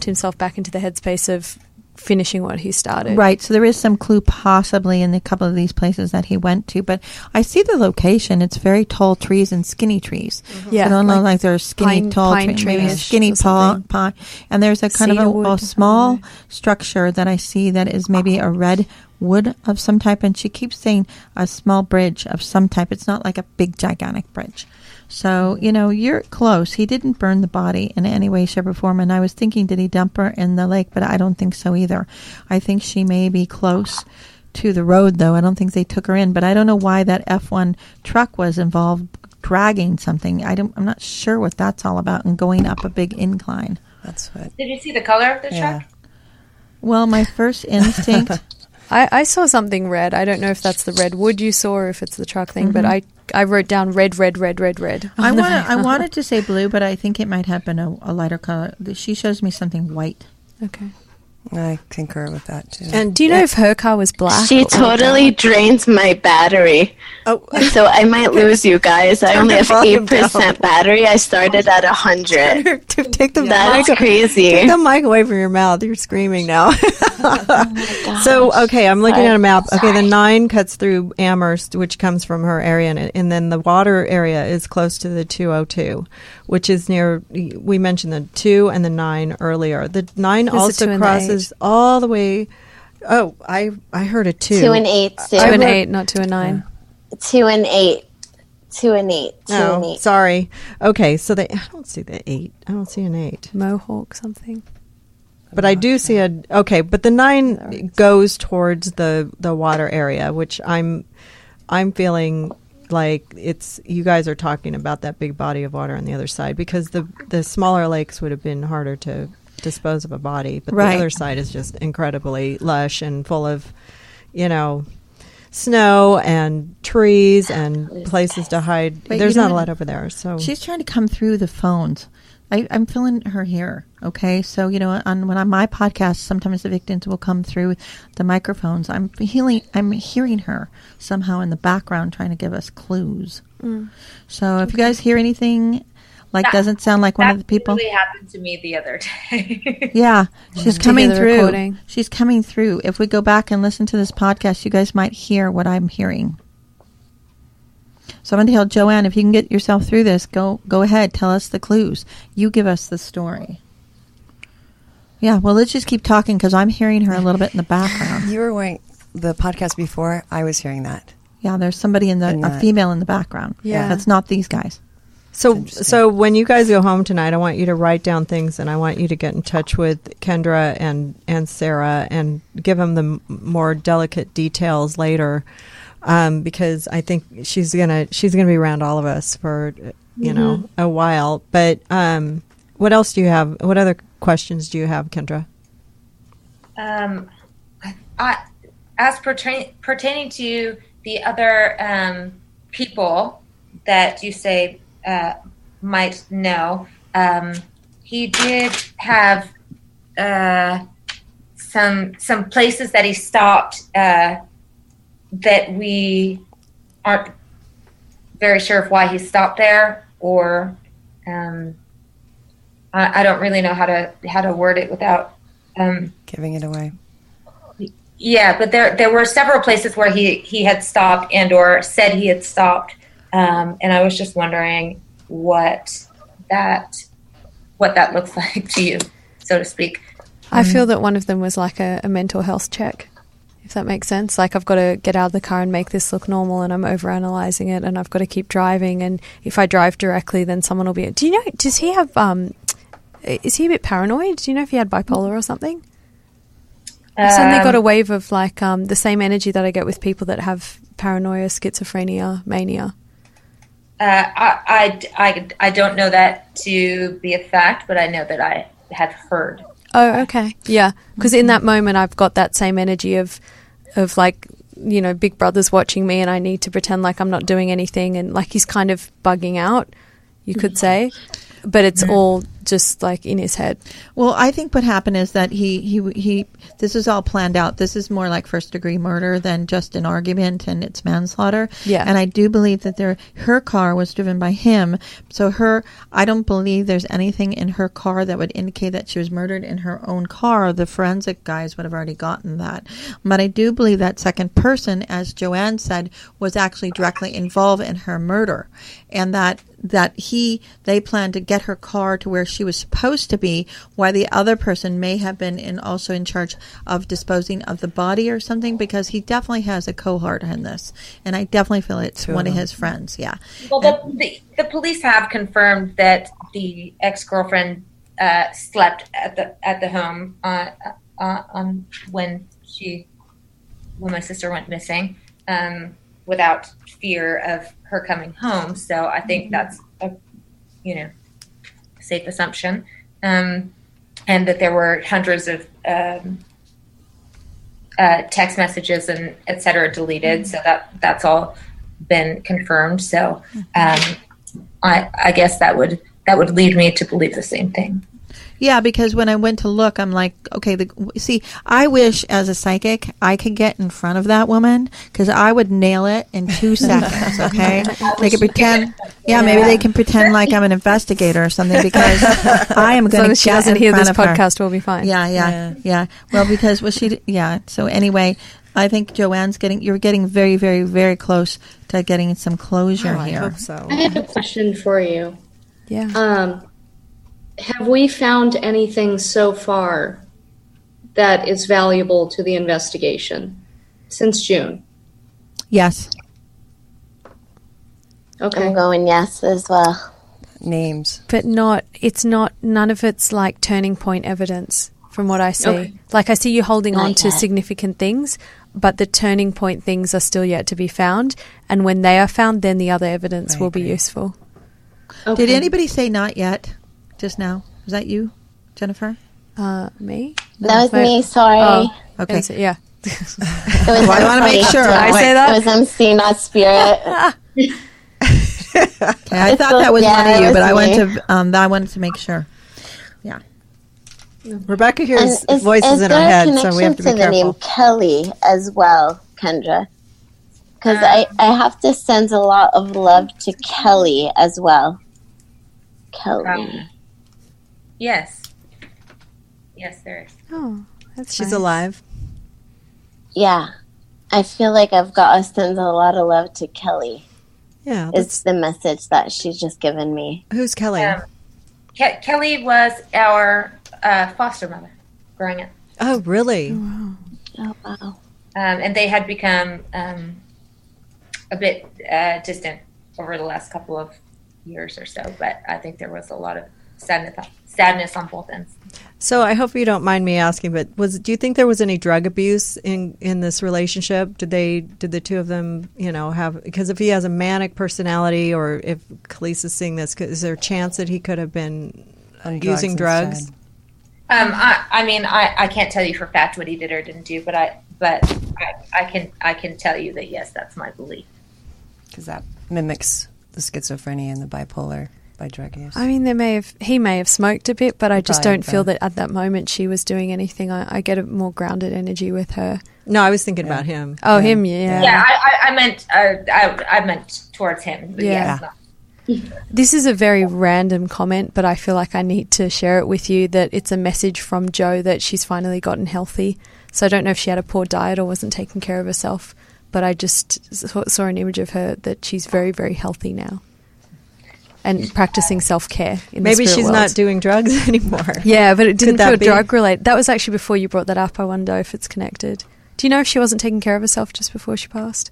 himself back into the headspace of finishing what he started. Right. So there is some clue possibly in a couple of these places that he went to, but I see the location. It's very tall trees and skinny trees. Mm-hmm. Yeah. I don't know, like there's skinny tall trees, maybe skinny pine. And there's a kind of a small structure that I see that is maybe a red wood of some type, and she keeps saying a small bridge of some type. It's not like a big gigantic bridge. So, you're close. He didn't burn the body in any way, shape, or form. And I was thinking, did he dump her in the lake? But I don't think so either. I think she may be close to the road, though. I don't think they took her in. But I don't know why that F1 truck was involved dragging something. I'm not sure what that's all about, and going up a big incline. Did you see the color of the truck? Well, my first instinct... I saw something red. I don't know if that's the red wood you saw or if it's the truck thing, but I wrote down red. I wanted to say blue, but I think it might have been a lighter color. She shows me something white. Okay. I concur with that too. And do you know if her car was black? She totally drains my battery. Oh, so I might lose you guys. I only have 8% battery. I started at 100. Take the That's crazy. Take the mic away from your mouth. You're screaming now. So, okay, I'm looking at a map. Okay, the 9 cuts through Amherst, which comes from her area, and then the water area is close to the 202, which is near. We mentioned the 2 and the 9 earlier. The 9 also crosses all the way. Oh, I heard a 2. 2 and 8. 2 and 8, not 2 and 9. 2 and 8. 2 and 8. 2 and 8. Sorry. Okay, so I don't see the 8. I don't see an 8. Mohawk something. But I do see but the 9 goes towards the water area, which I'm feeling like you guys are talking about that big body of water on the other side, because the smaller lakes would have been harder to dispose of a body, but the other side is just incredibly lush and full of, snow and trees and places to hide. But There's not a lot over there. So she's trying to come through the phones. I'm feeling her here. Okay, so on my podcast, sometimes the victims will come through the microphones. I'm hearing her somehow in the background, trying to give us clues. So if you guys hear anything doesn't sound like one of the people, that really happened to me the other day. yeah, she's coming through. Recording. She's coming through. If we go back and listen to this podcast, you guys might hear what I'm hearing. So I'm going to tell Joanne, if you can get yourself through this, go ahead. Tell us the clues. You give us the story. Yeah, well, let's just keep talking because I'm hearing her a little bit in the background. You were wearing the podcast before. I was hearing that. Yeah, there's somebody a female in the background. Yeah. That's not these guys. So when you guys go home tonight, I want you to write down things, and I want you to get in touch with Kendra and Sarah and give them the more delicate details later. Because I think she's gonna be around all of us for a while. But what else do you have? What other questions do you have, Kendra? As pertaining to the other people that you say might know, he did have some places that he stopped. That we aren't very sure of why he stopped there, or I don't really know how to word it without Giving it away. Yeah, but there were several places where he had stopped and or said he had stopped, and I was just wondering what that looks like to you, so to speak. I feel that one of them was like a mental health check. If that makes sense. Like, I've got to get out of the car and make this look normal, and I'm overanalyzing it, and I've got to keep driving, and if I drive directly, then someone will be... Do you know, does he have... is he a bit paranoid? Do you know if he had bipolar or something? I suddenly got a wave of, like, the same energy that I get with people that have paranoia, schizophrenia, mania. I don't know that to be a fact, but I know that I have heard. Oh, okay. Yeah. Because in that moment, I've got that same energy of like, Big Brother's watching me and I need to pretend like I'm not doing anything. And like he's kind of bugging out, you could say. But it's all just like in his head. Well, I think what happened is that he this is all planned out. This is more like first degree murder than just an argument and it's manslaughter. Yeah. And I do believe that her car was driven by him. So I don't believe there's anything in her car that would indicate that she was murdered in her own car. The forensic guys would have already gotten that. But I do believe that second person, as Joanne said, was actually directly involved in her murder. And that they planned to get her car to where she was supposed to be, while the other person may have been also in charge of disposing of the body or something, because he definitely has a cohort in this, and I definitely feel it's one of his friends. Yeah. Well, the police have confirmed that the ex-girlfriend slept at the home when my sister went missing, without fear of her coming home. So I think that's a safe assumption, and that there were hundreds of text messages and et cetera deleted. So that's all been confirmed. So I guess that would lead me to believe the same thing. Yeah, because when I went to look, I'm like, okay, I wish as a psychic I could get in front of that woman, because I would nail it in 2 seconds, okay? They could pretend, maybe they can pretend like I'm an investigator or something, because I am going to get in front of her. As long as she doesn't hear this podcast, we'll be fine. Yeah. Well, because so anyway, I think Joanne's you're getting very, very, very close to getting some closure here. I hope so. I have a question for you. Yeah. Have we found anything so far that is valuable to the investigation since June? Yes. Okay. I'm going yes as well. Names. But none of it's like turning point evidence from what I see. Okay. Like I see you holding on to significant things, but the turning point things are still yet to be found. And when they are found, then the other evidence will be useful. Okay. Did anybody say not yet? Just now. Was that you, Jennifer? Me? That was me, sorry. Oh, okay. Yeah. Well, I want to make sure. I say that? It was MC, not Spirit. Okay, I thought that was one of you, but I wanted to make sure. Yeah. Rebecca hears voices in her head, so we have to be careful. Is there a connection to the name Kelly as well, Kendra? Because I have to send a lot of love to Kelly as well. Kelly. Yes. Yes, there is. Oh, she's alive. Yeah. I feel like I've got to send a lot of love to Kelly. Yeah. It's the message that she's just given me. Who's Kelly? Kelly was our foster mother growing up. Oh, really? Oh, wow. And they had become a bit distant over the last couple of years or so, but I think there was a lot of sadness on both ends. So I hope you don't mind me asking, but do you think there was any drug abuse in this relationship? Did the two of them, have, because if he has a manic personality, or if Khalees is seeing this, is there a chance that he could have been using drugs? I can't tell you for fact what he did or didn't do, but I can tell you that yes, that's my belief. Because that mimics the schizophrenia and the bipolar by drug use. I mean, he may have smoked a bit, but I just don't feel that at that moment she was doing anything. I get a more grounded energy with her. No, I was thinking about him. Oh, him, yeah. Yeah, I meant towards him. But yeah. This is a very random comment, but I feel like I need to share it with you, that it's a message from Jo that she's finally gotten healthy. So I don't know if she had a poor diet or wasn't taking care of herself, but I just saw an image of her that she's very, very healthy now and practicing self-care in Maybe the spirit she's world. not doing drugs anymore. Yeah, but it didn't feel drug-related. That was actually before you brought that up. I wonder if it's connected. Do you know if she wasn't taking care of herself just before she passed?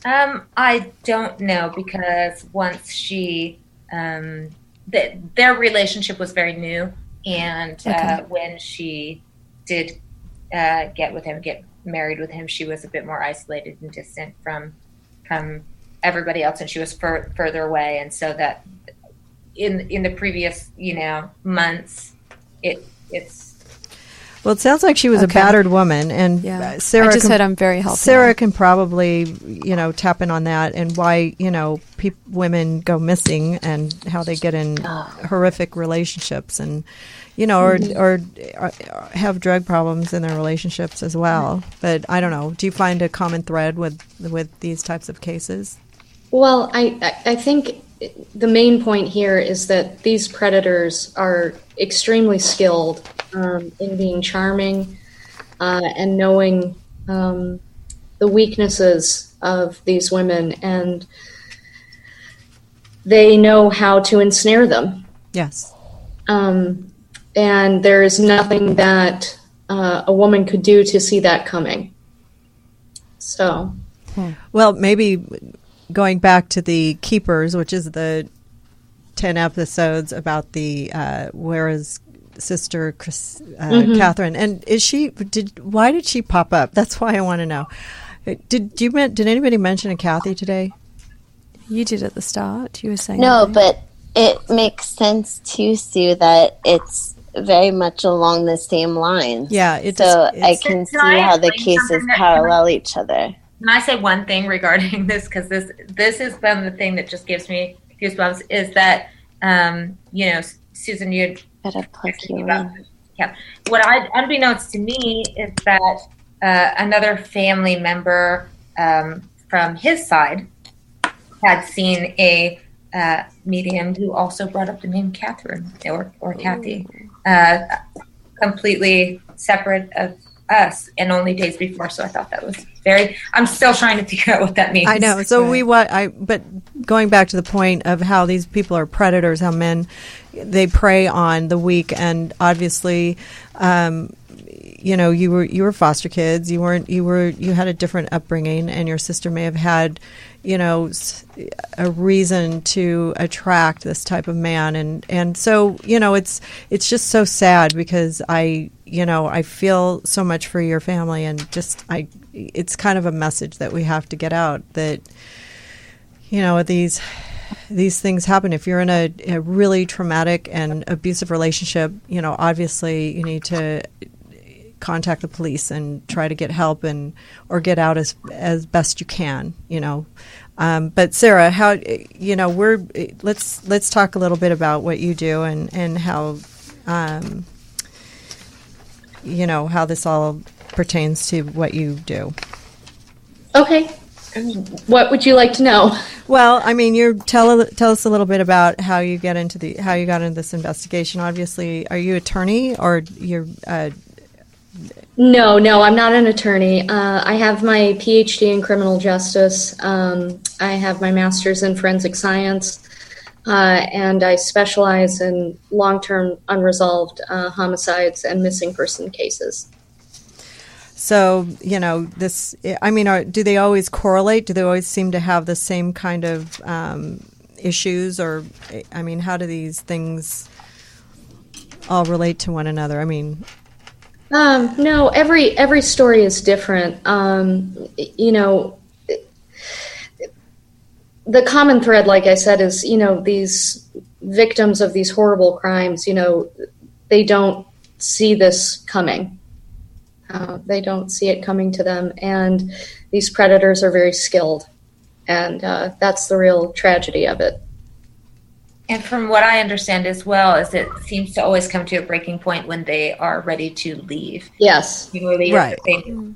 I don't know, because once she, their relationship was very new, and when she did get married with him, she was a bit more isolated and distant from everybody else, and she was further away, and so that in the previous months, it's. Well, it sounds like she was a battered woman, and Sarah. I just said I'm very healthy. Sarah can probably, tap in on that, and why women go missing, and how they get in horrific relationships, and or have drug problems in their relationships as well. But I don't know. Do you find a common thread with these types of cases? Well, I think the main point here is that these predators are extremely skilled in being charming and knowing the weaknesses of these women, and they know how to ensnare them. Yes. And there is nothing that a woman could do to see that coming. So. Well, maybe going back to the Keepers, which is the 10 episodes about the Wara's sister, Catherine, and why did she pop up? That's why I want to know. Did anybody mention a Kathy today? You did at the start. You were saying no, but it makes sense too, Sue, that it's very much along the same lines. Yeah, I can see how the cases parallel each other. Can I say one thing regarding this? Because this has been the thing that just gives me goosebumps. Is that Susan, you better plug you in. Yeah. What unbeknownst to me is that another family member from his side had seen a medium who also brought up the name Catherine or Kathy, completely separate of us, and only days before. So I thought that was I'm still trying to figure out what that means. I know. So but going back to the point of how these people are predators, how men, they prey on the weak, and obviously, you were foster kids. You had a different upbringing, and your sister may have had, a reason to attract this type of man, and so it's just so sad, because I feel so much for your family, and it's kind of a message that we have to get out, that these things happen. If you're in a really traumatic and abusive relationship, obviously you need to contact the police and try to get help or get out as best you can, But Sarah, how let's talk a little bit about what you do and how how this all pertains to what you do. Okay. What would you like to know? Well, I mean, tell us a little bit about how you got into this investigation. Obviously, are you an attorney or you're? No, I'm not an attorney. I have my PhD in criminal justice. I have my master's in forensic science, and I specialize in long-term unresolved homicides and missing person cases. So, this, I mean, do they always correlate? Do they always seem to have the same kind of issues? Or, I mean, how do these things all relate to one another? I mean... No, every story is different. The common thread, like I said, is, these victims of these horrible crimes, they don't see this coming. They don't see it coming to them, and these predators are very skilled, and that's the real tragedy of it. And from what I understand as well, is it seems to always come to a breaking point when they are ready to leave. Yes. Right.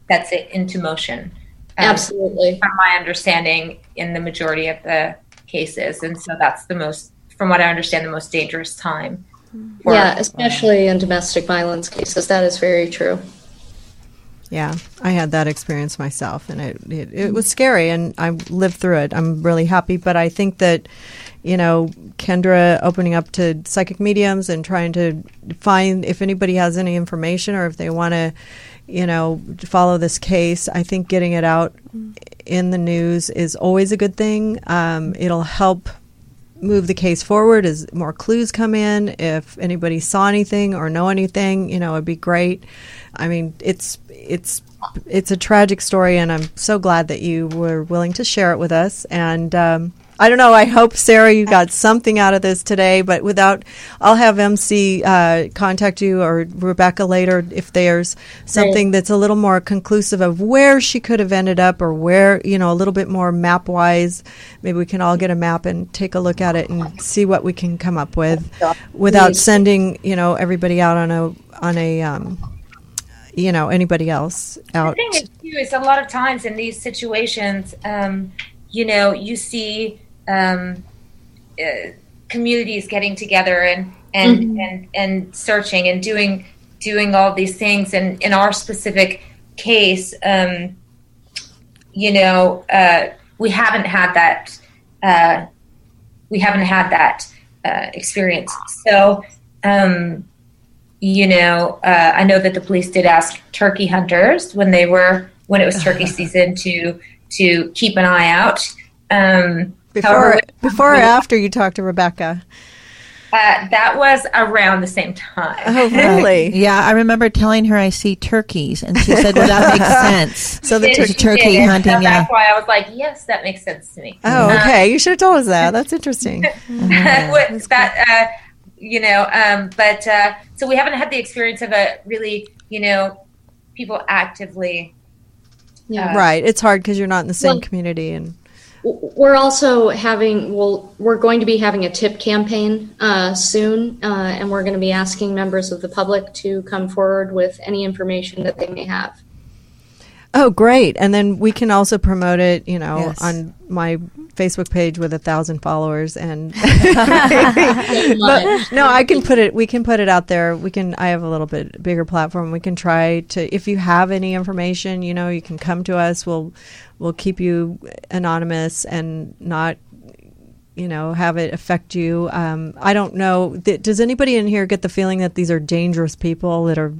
That's it into motion. Absolutely. From my understanding, in the majority of the cases, and so that's from what I understand, the most dangerous time. Especially in domestic violence cases, that is very true. Yeah, I had that experience myself, and it was scary, and I lived through it. I'm really happy, but I think that, Kendra opening up to psychic mediums and trying to find if anybody has any information or if they want to, follow this case, I think getting it out in the news is always a good thing. It'll help move the case forward as more clues come in. If anybody saw anything or know anything, it'd be great. I mean, it's a tragic story, and I'm so glad that you were willing to share it with us. And I don't know, I hope, Sarah, you got something out of this today, but I'll have MC contact you or Rebecca later if there's something that's a little more conclusive of where she could have ended up, or where, a little bit more map-wise. Maybe we can all get a map and take a look at it and see what we can come up with without sending, everybody out on a anybody else out. The thing is, too, is a lot of times in these situations, you see communities getting together and searching and doing all these things. And in our specific case, we haven't had that. Experience. So, I know that the police did ask turkey hunters when it was turkey season to keep an eye out. Before or after you talked to Rebecca? That was around the same time. Oh, really? Yeah, I remember telling her I see turkeys, and she said, "Well, that makes sense." So the turkey hunting. So that's why I was like, "Yes, that makes sense to me." Oh, okay. You should have told us that. That's interesting. So we haven't had the experience of a really, people actively. Right. It's hard because you're not in the same community. And we're also we're going to be having a tip campaign soon, and we're going to be asking members of the public to come forward with any information that they may have. Oh, great. And then we can also promote it, on my Facebook page with 1,000 followers. And we can put it out there. I have a little bit bigger platform. We can try to, if you have any information, you can come to us. We'll keep you anonymous and not, have it affect you. I don't know. Does anybody in here get the feeling that these are dangerous people that are,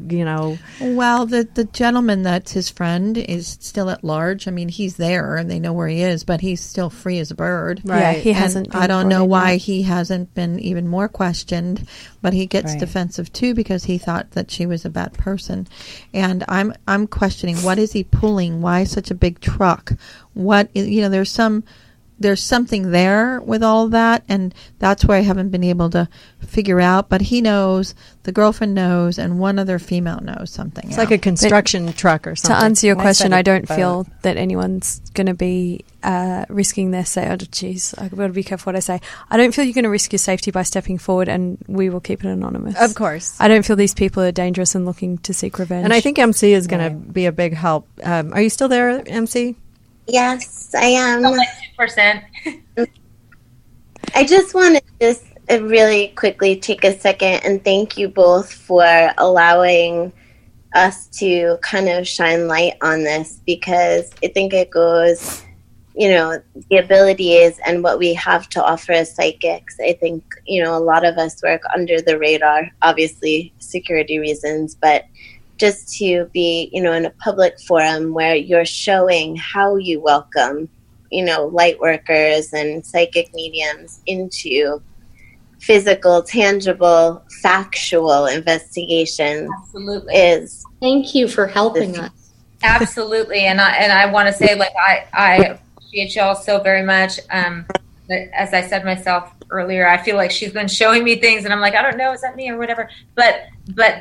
Well, the gentleman that's his friend is still at large. I mean, he's there and they know where he is, but he's still free as a bird. Right. Yeah, he hasn't. I don't know why he hasn't been even more questioned, but he gets defensive too because he thought that she was a bad person. And I'm questioning, what is he pulling? Why such a big truck? There's some there's something there with all of that, and that's where I haven't been able to figure out. But he knows, the girlfriend knows, and one other female knows something. It's like a construction truck or something. To answer your question, I don't feel that anyone's going to be risking their safety. Oh, jeez, I've got to be careful what I say. I don't feel you're going to risk your safety by stepping forward, and we will keep it anonymous. Of course. I don't feel these people are dangerous and looking to seek revenge. And I think MC is going to be a big help. Are you still there, MC? Yes, I am. Like 2%. I just want to just really quickly take a second and thank you both for allowing us to kind of shine light on this, because I think it goes, the abilities and what we have to offer as psychics. I think, a lot of us work under the radar, obviously security reasons, but just to be, in a public forum where you're showing how you welcome, light workers and psychic mediums into physical, tangible, factual investigation. Absolutely. Is thank you for helping us. Absolutely. And I want to say, like, I appreciate y'all so very much. As I said myself earlier, I feel like she's been showing me things and I'm like, I don't know, is that me or whatever? But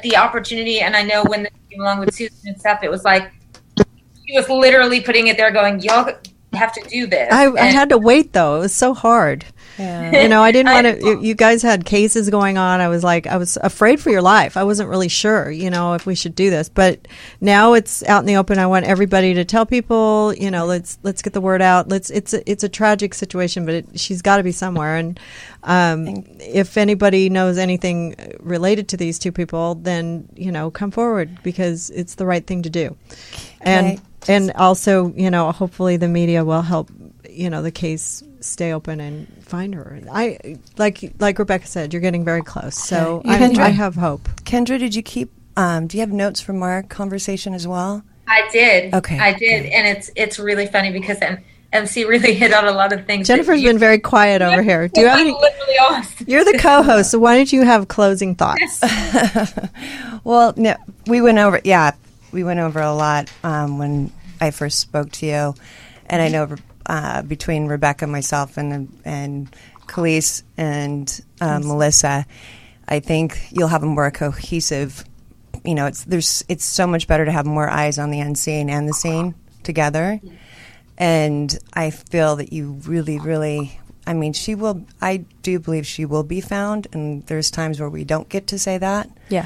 the opportunity, and I know when this came along with Susan and stuff, it was like, she was literally putting it there going, y'all have to do this. I had to wait though. It was so hard. Yeah. I didn't want to, you guys had cases going on. I was afraid for your life. I wasn't really sure, if we should do this, but now it's out in the open. I want everybody to tell people, let's get the word out. It's a tragic situation, but she's got to be somewhere. And if anybody knows anything related to these two people, then, come forward, because it's the right thing to do. And also, hopefully the media will help, the case stay open and find her. I like Rebecca said, you're getting very close. So I have hope. Kendra, did you keep? Do you have notes from our conversation as well? I did. Okay. I did, and it's really funny because MC really hit on a lot of things. Jennifer's been very quiet over here. Do you have any? Literally awesome. You're the co-host, so why don't you have closing thoughts? Well, no, we went over a lot when I first spoke to you, and I know between Rebecca, myself, and Khalees and Melissa, I think you'll have a more cohesive. It's so much better to have more eyes on the unseen and the seen together, and I feel that you really, really. I mean, I do believe she will be found, and there's times where we don't get to say that. Yeah.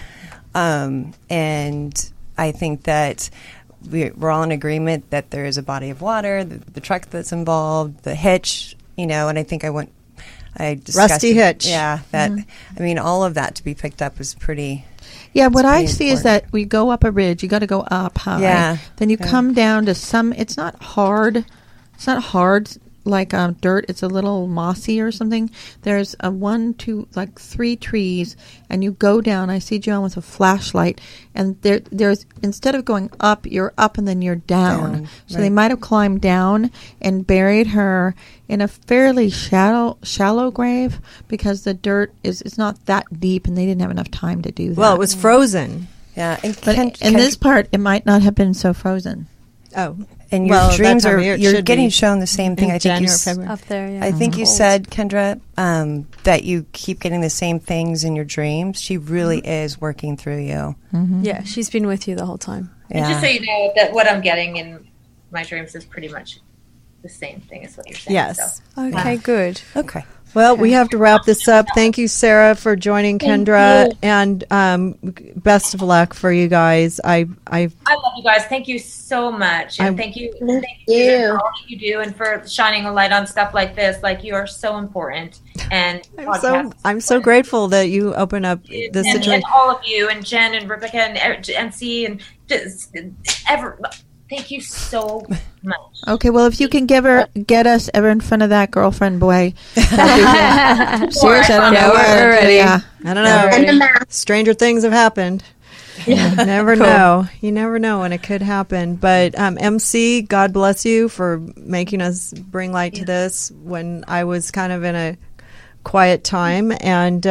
And I think that we're all in agreement that there is a body of water, the truck that's involved, the hitch, and I think I discussed rusty hitch. Yeah, that I mean, all of that to be picked up is pretty. Yeah, what I see is that we go up a ridge. You got to go up high. Yeah. Then you come down to some. It's not hard. It's not hard like dirt. It's a little mossy or something. There's 3 trees, and you go down. I see John with a flashlight, and there's instead of going up, you're up and then you're down. So they might have climbed down and buried her in a fairly shallow grave, because the dirt it's not that deep, and they didn't have enough time to do that. Well, it was frozen. Yeah, but in this part, it might not have been so frozen. Oh. And your dreams you're getting shown the same thing. I think up there. Yeah. I think you said, Kendra, that you keep getting the same things in your dreams. She really is working through you. Mm-hmm. Yeah, she's been with you the whole time. Yeah. And just so you know, that what I'm getting in my dreams is pretty much the same thing as what you're saying. Yes. So. Okay, good. Okay. Well, we have to wrap this up. Thank you, Sarah, for joining Kendra, and best of luck for you guys. I love you guys. Thank you so much, and thank you for all that you do, and for shining a light on stuff like this. Like, you are so important, and I'm so grateful that you open up this situation. And all of you, and Jen, and Rebecca, and MC, and just thank you so much. Okay, well, if you can get us ever in front of that girlfriend boy. Seriously, I don't know. We're ready. Yeah. I don't know. Stranger things have happened. You never know. You never know when it could happen. But MC, God bless you for making us bring light to this when I was kind of in a quiet time. And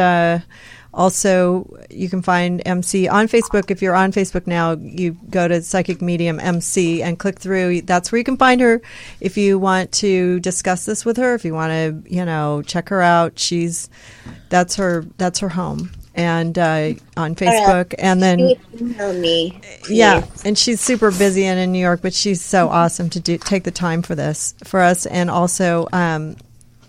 Also, you can find MC on Facebook. If you're on Facebook now, you go to Psychic Medium MC and click through. That's where you can find her. If you want to discuss this with her, if you want to, check her out, that's her home. And on Facebook, and then email me. Yeah, and she's super busy and in New York, but she's so awesome to take the time for us. And also,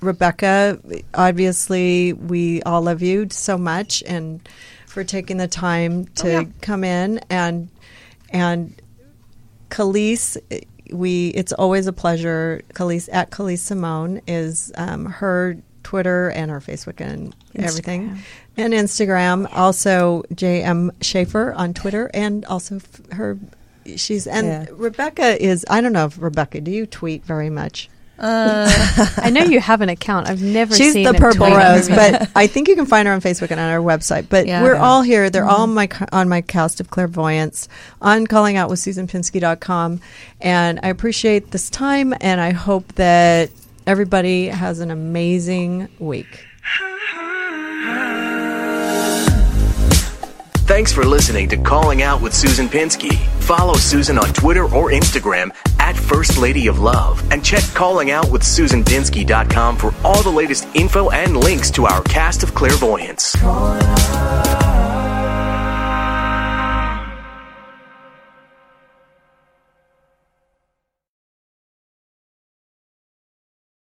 Rebecca, obviously, we all love you so much, and for taking the time to come in. And Khalees, it's always a pleasure. Khalees at Khalees Simone is her Twitter and her Facebook and everything. And Instagram, also J.M. Schaefer on Twitter, and also Rebecca is, I don't know if Rebecca, do you tweet very much? I know you have an account. I've never seen it. She's the Purple Rose, but I think you can find her on Facebook and on our website. But we're all here. They're all on my cast of Clairvoyance on callingoutwithsusanpinsky.com. And I appreciate this time, and I hope that everybody has an amazing week. Thanks for listening to Calling Out with Susan Pinsky. Follow Susan on Twitter or Instagram at First Lady of Love, and check callingoutwithsusanpinsky.com for all the latest info and links to our cast of Clairvoyance.